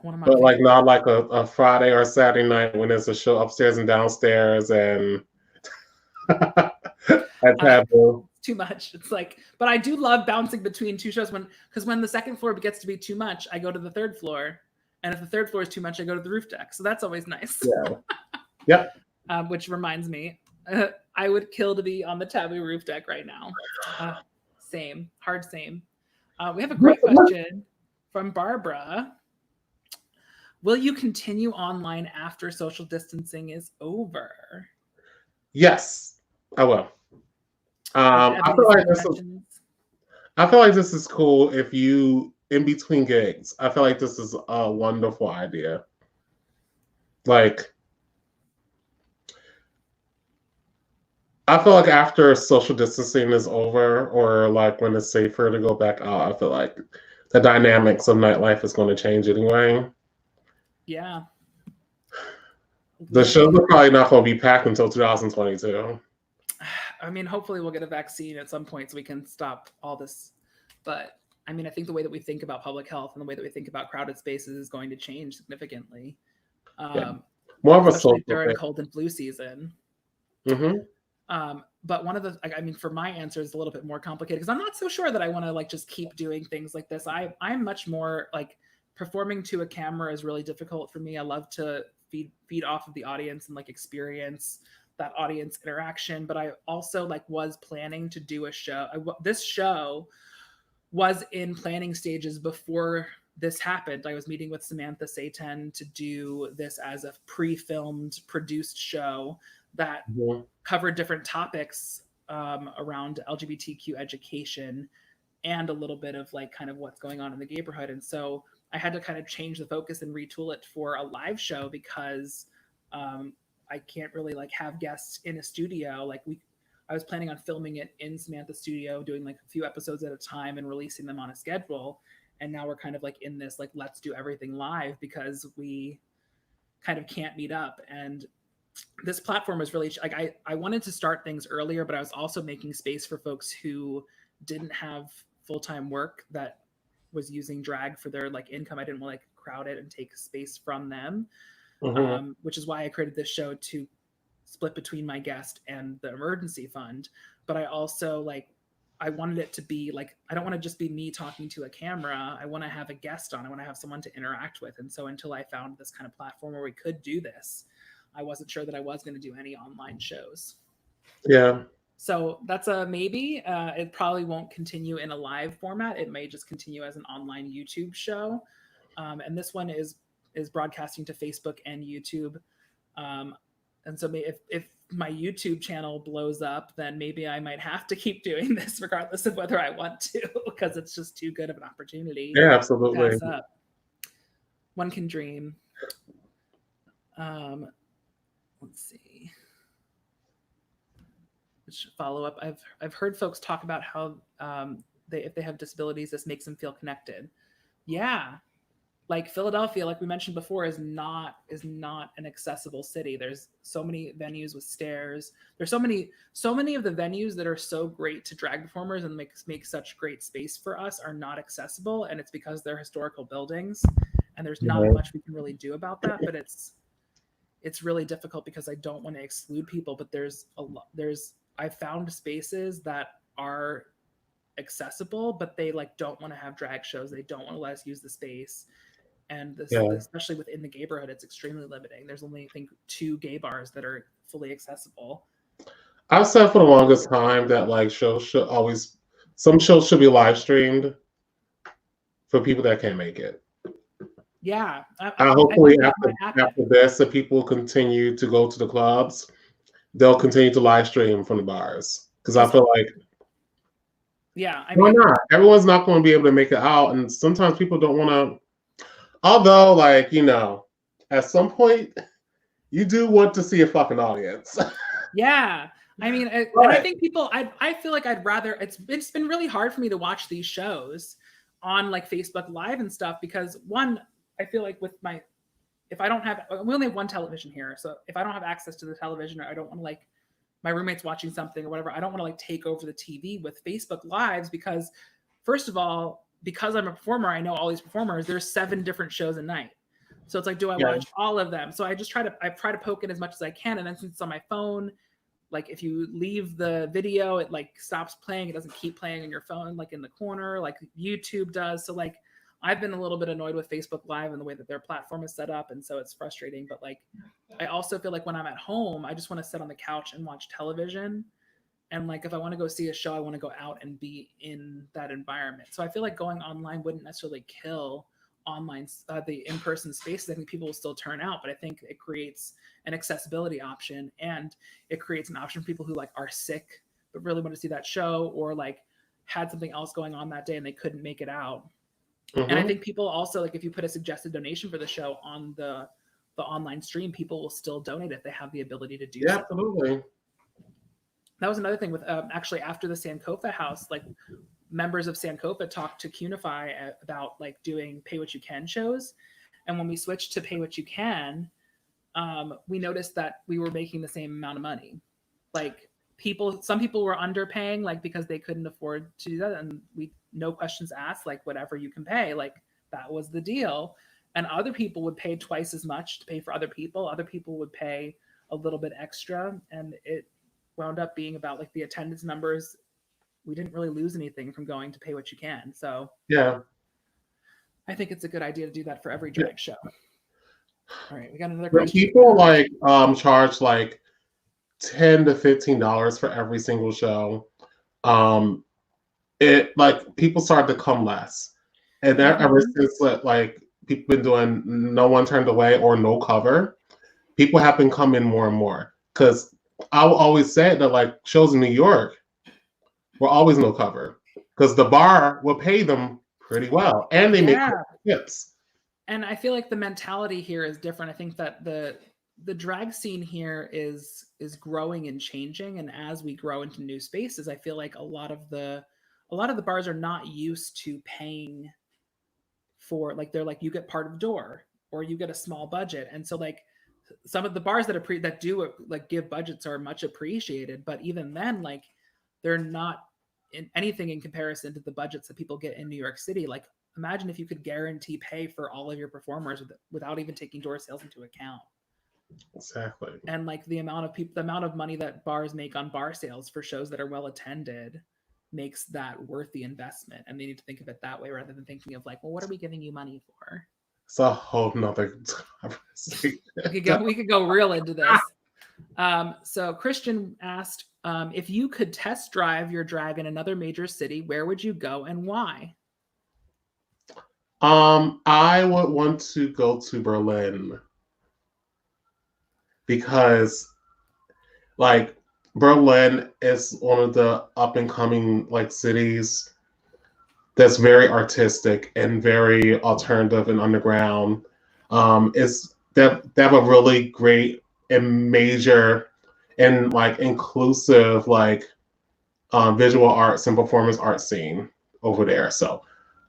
But like not like a Friday or Saturday night when there's a show upstairs and downstairs and at Taboo. Too much. It's like, but I do love bouncing between two shows because when the second floor gets to be too much, I go to the third floor, and if the third floor is too much, I go to the roof deck. So that's always nice. Yeah. Yep. Which reminds me, I would kill to be on the Taboo roof deck right now. Same. We have a great question from Barbara. Will you continue online after social distancing is over? Yes, I will. I feel like this is cool if you in between gigs. I feel like this is a wonderful idea. Like, I feel like after social distancing is over, or like when it's safer to go back out, I feel like the dynamics of nightlife is going to change anyway. Yeah. The shows are probably not going to be packed until 2022. I mean, hopefully we'll get a vaccine at some point so we can stop all this. But I mean, I think the way that we think about public health and the way that we think about crowded spaces is going to change significantly. More of a social during thing. Cold and flu season. But one of the, I mean, for my answer is a little bit more complicated because I'm not so sure that I want to like just keep doing things like this. I'm much more like performing to a camera is really difficult for me. I love to feed off of the audience and like experience that audience interaction. But I also like was planning to do a show. This show was in planning stages before this happened. I was meeting with Samantha Satan to do this as a pre-filmed, produced show that covered different topics around LGBTQ education and a little bit of like kind of what's going on in the neighborhood. And so I had to kind of change the focus and retool it for a live show because I can't really like have guests in a studio. Like I was planning on filming it in Samantha's studio, doing like a few episodes at a time and releasing them on a schedule. And now we're kind of like in this, like, let's do everything live because we kind of can't meet up. And this platform is really like, I wanted to start things earlier, but I was also making space for folks who didn't have full-time work that was using drag for their like income. I didn't want to like crowd it and take space from them, which is why I created this show to split between my guest and the emergency fund. But I also like I wanted it to be like, I don't want to just be me talking to a camera. I want to have a guest on. I want to have someone to interact with. And so until I found this kind of platform where we could do this, I wasn't sure that I was going to do any online shows. Yeah. So that's a maybe. It probably won't continue in a live format. It may just continue as an online YouTube show. And this one is broadcasting to Facebook and YouTube. And so if my YouTube channel blows up, then maybe I might have to keep doing this regardless of whether I want to, because it's just too good of an opportunity. Yeah, absolutely. To pass up. One can dream. Let's see. Follow up. I've heard folks talk about how if they have disabilities, this makes them feel connected. Yeah, like Philadelphia, like we mentioned before, is not an accessible city. There's so many venues with stairs. There's so many of the venues that are so great to drag performers and make such great space for us are not accessible, and it's because they're historical buildings, and there's not much we can really do about that. But it's really difficult because I don't want to exclude people, but I found spaces that are accessible, but they like don't want to have drag shows. They don't want to let us use the space. And especially within the gayborhood, it's extremely limiting. There's only, I think, 2 gay bars that are fully accessible. I've said for the longest time that like some shows should be live streamed for people that can't make it. Yeah. Hopefully after this, if people continue to go to the clubs, they'll continue to live stream from the bars. Because I feel like, why not? Everyone's not going to be able to make it out. And sometimes people don't want to, although, like, at some point, you do want to see a fucking audience. Yeah. I mean, and I think people, I feel like I'd rather, it's been really hard for me to watch these shows on like Facebook Live and stuff, because one, I feel like if I don't have, we only have one television here. So if I don't have access to the television, or I don't want to like my roommate's watching something or whatever, I don't want to like take over the TV with Facebook Lives, because first of all, because I'm a performer, I know all these performers, there's 7 different shows a night. So it's like, do I watch all of them? So I try to poke it as much as I can. And then since it's on my phone, like if you leave the video, it like stops playing. It doesn't keep playing on your phone, like in the corner, like YouTube does. So like, I've been a little bit annoyed with Facebook Live and the way that their platform is set up. And so it's frustrating. But like, I also feel like when I'm at home, I just want to sit on the couch and watch television. And like, if I want to go see a show, I want to go out and be in that environment. So I feel like going online wouldn't necessarily kill online, the in-person spaces. I think people will still turn out, but I think it creates an accessibility option, and it creates an option for people who like are sick, but really want to see that show, or like had something else going on that day and they couldn't make it out. Mm-hmm. And I think people also, like, if you put a suggested donation for the show on the online stream, people will still donate if they have the ability to do so. Absolutely. That was another thing with actually after the Sankofa house, like members of Sankofa talked to Qnify about like doing pay what you can shows. And when we switched to pay what you can, we noticed that we were making the same amount of money. Like some people were underpaying, like because they couldn't afford to do that. And no questions asked, like whatever you can pay, like that was the deal. And other people would pay twice as much to pay for other people. Other people would pay a little bit extra. And it wound up being about like the attendance numbers. We didn't really lose anything from going to pay what you can. So yeah, I think it's a good idea to do that for every drag show. All right, we got another question. People like charge like $10 to $15 for every single show. It like people started to come less, and ever since like people been doing no one turned away or no cover, people have been coming more and more. Because I will always say that like shows in New York were always no cover, because the bar will pay them pretty well, and they make tips. And I feel like the mentality here is different. I think that the drag scene here is growing and changing, and as we grow into new spaces, I feel like a lot of the bars are not used to paying for, like, they're like, you get part of the door or you get a small budget. And so like some of the bars that do like give budgets are much appreciated, but even then, like, they're not in anything in comparison to the budgets that people get in New York City. Like, imagine if you could guarantee pay for all of your performers without even taking door sales into account. Exactly. And like the amount of money that bars make on bar sales for shows that are well attended, makes that worth the investment. And they need to think of it that way rather than thinking of like, well, what are we giving you money for? It's a whole nother conversation. We could go real into this. So Christian asked, if you could test drive your drag in another major city, where would you go and why? I would want to go to Berlin because, like, Berlin is one of the up and coming like cities that's very artistic and very alternative and underground. It's they have a really great and major and like inclusive like visual arts and performance art scene over there. So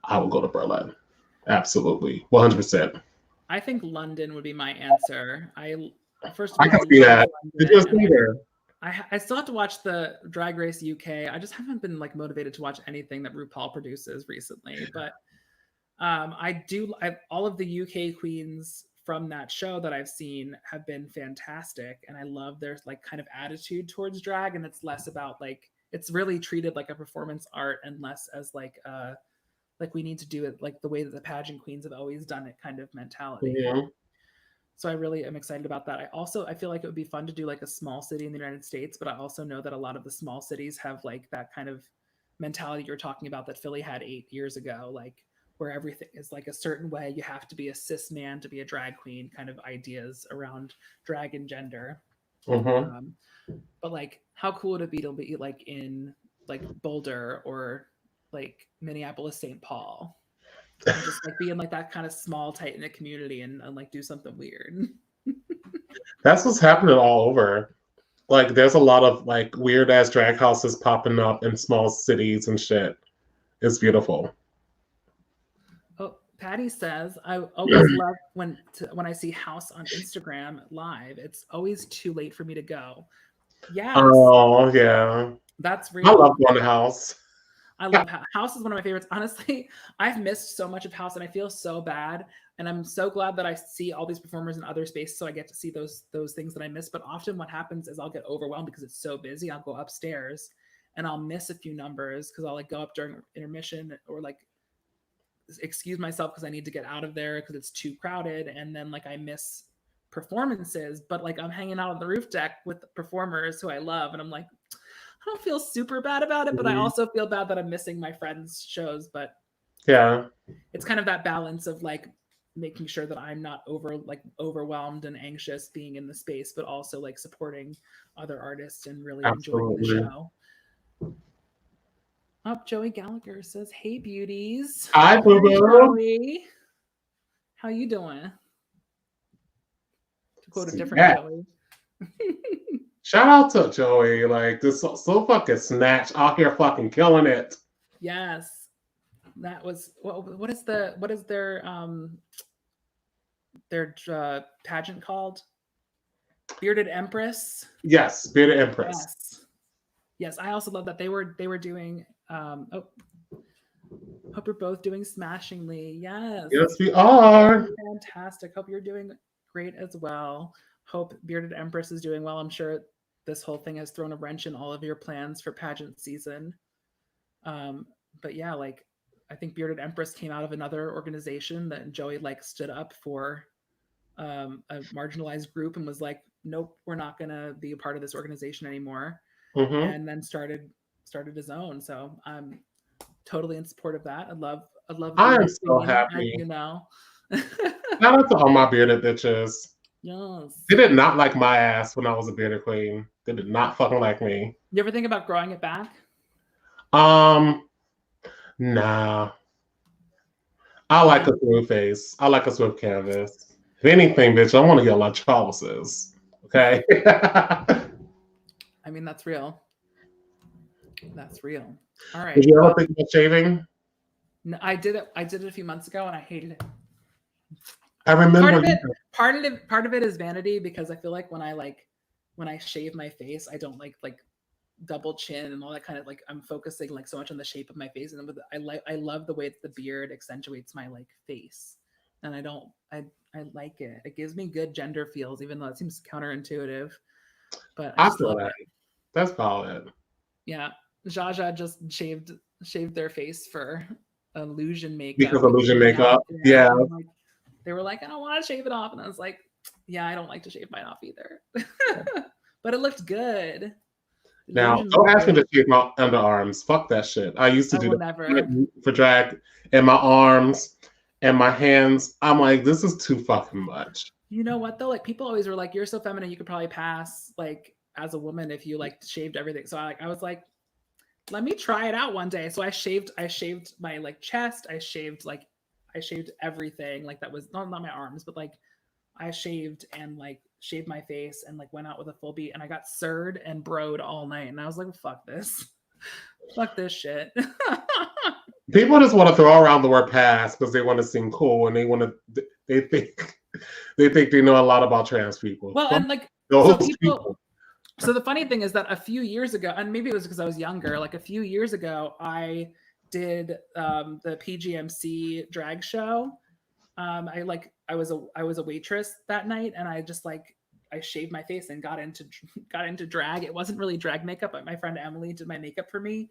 I will go to Berlin. Absolutely, 100%. I think London would be my answer. First of I all, can see that. Did you London, see there? I still have to watch the Drag Race UK. I just haven't been like motivated to watch anything that RuPaul produces recently. But all of the UK queens from that show that I've seen have been fantastic, and I love their like kind of attitude towards drag, and it's less about like it's really treated like a performance art and less as like we need to do it like the way that the pageant queens have always done it kind of mentality. Mm-hmm. So I really am excited about that. I feel like it would be fun to do like a small city in the United States, but I also know that a lot of the small cities have like that kind of mentality you're talking about that Philly had 8 years ago, like where everything is like a certain way. You have to be a cis man to be a drag queen, kind of ideas around drag and gender. Mm-hmm. But like, how cool would it be to be like in like Boulder or like Minneapolis, St. Paul? And just like be in like that kind of small, tight knit community and like do something weird. That's what's happening all over. Like, there's a lot of like weird ass drag houses popping up in small cities and shit. It's beautiful. Oh, Patty says, I always love when I see House on Instagram live. It's always too late for me to go. Yes. Oh yeah, that's real. I love going to House. I love House is one of my favorites. Honestly, I've missed so much of House and I feel so bad. And I'm so glad that I see all these performers in other spaces so I get to see those things that I miss. But often what happens is I'll get overwhelmed because it's so busy. I'll go upstairs and I'll miss a few numbers because I'll like go up during intermission or like excuse myself because I need to get out of there because it's too crowded. And then like I miss performances, but like I'm hanging out on the roof deck with performers who I love. And I'm like, I don't feel super bad about it, but I also feel bad that I'm missing my friends' shows. But yeah, it's kind of that balance of like making sure that I'm not overwhelmed and anxious being in the space, but also like supporting other artists and really enjoying the show. Joey Gallagher says, "Hey, beauties. Hi, boo boo. How you doing?" To quote a different Joey. Shout out to Joey, like this so fucking snatch out here fucking killing it. Yes. That was what is their pageant called? Bearded Empress? Yes, Bearded Empress. Yes. I also love that they were doing hope you're both doing smashingly. Yes. Yes, we are. Fantastic. Hope you're doing great as well. Hope Bearded Empress is doing well. I'm sure this whole thing has thrown a wrench in all of your plans for pageant season. But yeah, like I think Bearded Empress came out of another organization that Joey like stood up for a marginalized group and was like, nope, we're not gonna be a part of this organization anymore. Mm-hmm. And then started his own. So I'm totally in support of that. I love I am so happy. You know. Shout out to all my bearded bitches. Yes. They did not like my ass when I was a bearded queen. They did not fucking like me. You ever think about growing it back? Nah. I like a smooth face. I like a smooth canvas. If anything, bitch, I want to get like Charles's. Okay. I mean, that's real. That's real. All right. Did you ever think about shaving? No, I did it a few months ago and I hated it. I remember part of it is vanity because I feel like when I shave my face, I don't like double chin and all that kind of like I'm focusing like so much on the shape of my face, and I love the way that the beard accentuates my like face, and I like it. It gives me good gender feels, even though it seems counterintuitive. But I feel that. That's valid. Yeah. Jaja just shaved their face for illusion makeup. Because illusion makeup. Yeah. Yeah. Like, they were like, I don't want to shave it off. And I was like, yeah, I don't like to shave mine off either. But it looked good. Now, don't ask me to shave my underarms. Fuck that shit. I used to do that never. for drag, and my arms and my hands. I'm like, this is too fucking much. You know what though? Like, people always were like, you're so feminine, you could probably pass like as a woman if you like shaved everything. So I was like, let me try it out one day. So I shaved my like chest. I shaved everything. Like, that was not my arms, but like I shaved my face and like went out with a full beat, and I got sirred and broed all night. And I was like, well, fuck this. Fuck this shit. People just want to throw around the word pass because they want to seem cool, and they think they know a lot about trans people. Well, and like those people. So the funny thing is that a few years ago, and maybe it was because I was younger, like a few years ago, I did the PGMC drag show. I was a waitress that night, and I just like I shaved my face and got into drag. It wasn't really drag makeup, but my friend Emily did my makeup for me,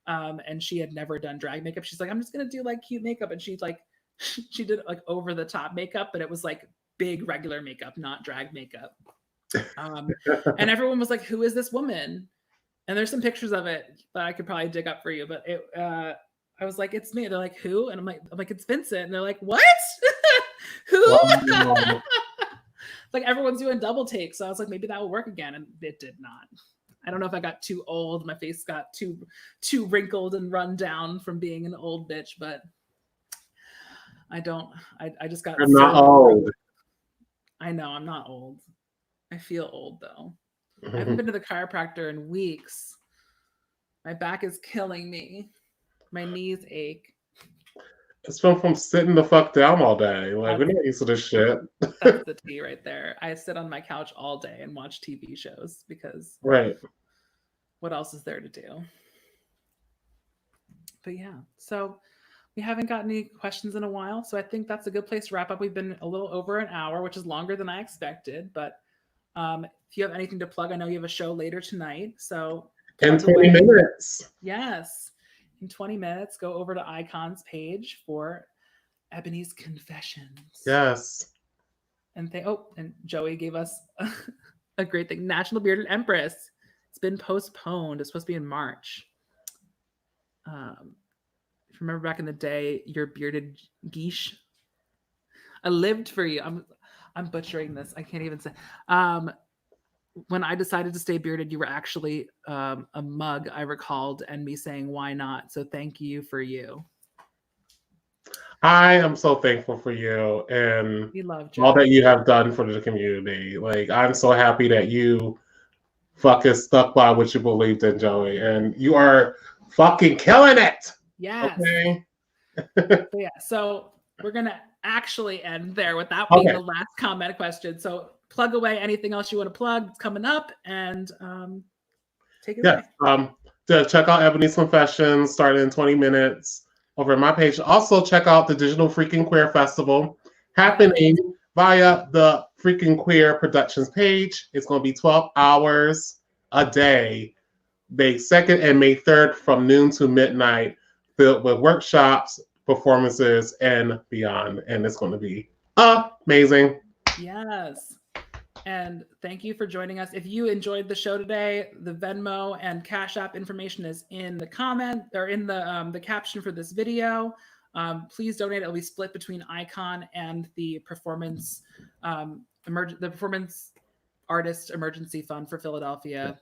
and she had never done drag makeup. She's like, I'm just gonna do like cute makeup, and she did like over the top makeup, but it was like big regular makeup, not drag makeup. And everyone was like, who is this woman? And there's some pictures of it that I could probably dig up for you, but I was like, it's me. They're like, who? And I'm like, it's Vincent. And they're like, what? Who? Oh, like, everyone's doing double takes. So I was like, maybe that will work again. And it did not. I don't know if I got too old. My face got too wrinkled and run down from being an old bitch, but I just got. I'm not old. I know I'm not old. I feel old though. I haven't been to the chiropractor in weeks. My back is killing me. My knees ache. It's from sitting the fuck down all day. Like, we're not used to this shit. That's the tea right there. I sit on my couch all day and watch TV shows because what else is there to do? But yeah, so we haven't got any questions in a while. So I think that's a good place to wrap up. We've been a little over an hour, which is longer than I expected. But if you have anything to plug, I know you have a show later tonight. So in 20 minutes. Yes. In 20 minutes, go over to Icon's page for Ebony's Confessions. Yes. And and Joey gave us a great thing. National Bearded Empress. It's been postponed. It's supposed to be in March. If you remember back in the day, your bearded geesh. I lived for you. I'm butchering this. I can't even say. When I decided to stay bearded, you were actually a mug, I recalled, and me saying, why not? So thank you for you. I am so thankful for you and all that you have done for the community. Like, I'm so happy that you fucking stuck by what you believed in, Joey. And you are fucking killing it. Yes. Okay. So we're going to actually end there with that being the last comment question. So plug away anything else you want to plug. It's coming up, and take it away. To check out Ebony's Confessions, starting in 20 minutes over at my page. Also, check out the Digital Freaking Queer Festival happening via the Freaking Queer Productions page. It's going to be 12 hours a day, May 2nd and May 3rd from noon to midnight, filled with workshops, performances, and beyond. And it's going to be amazing. Yes. And thank you for joining us. If you enjoyed the show today, the Venmo and Cash App information is in the comment or in the caption for this video. Please donate. It'll be split between Icon and the Performance Artist Emergency Fund for Philadelphia.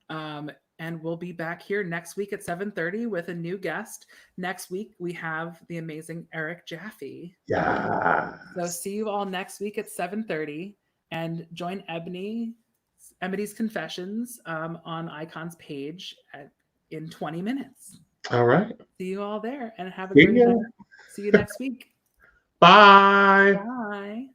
And we'll be back here next week at 7:30 with a new guest. Next week, we have the amazing Eric Jaffe. Yeah. So see you all next week at 7:30. And join Ebony's Confessions on Icon's page in 20 minutes. All right. See you all there and have a great night. See you next week. Bye. Bye.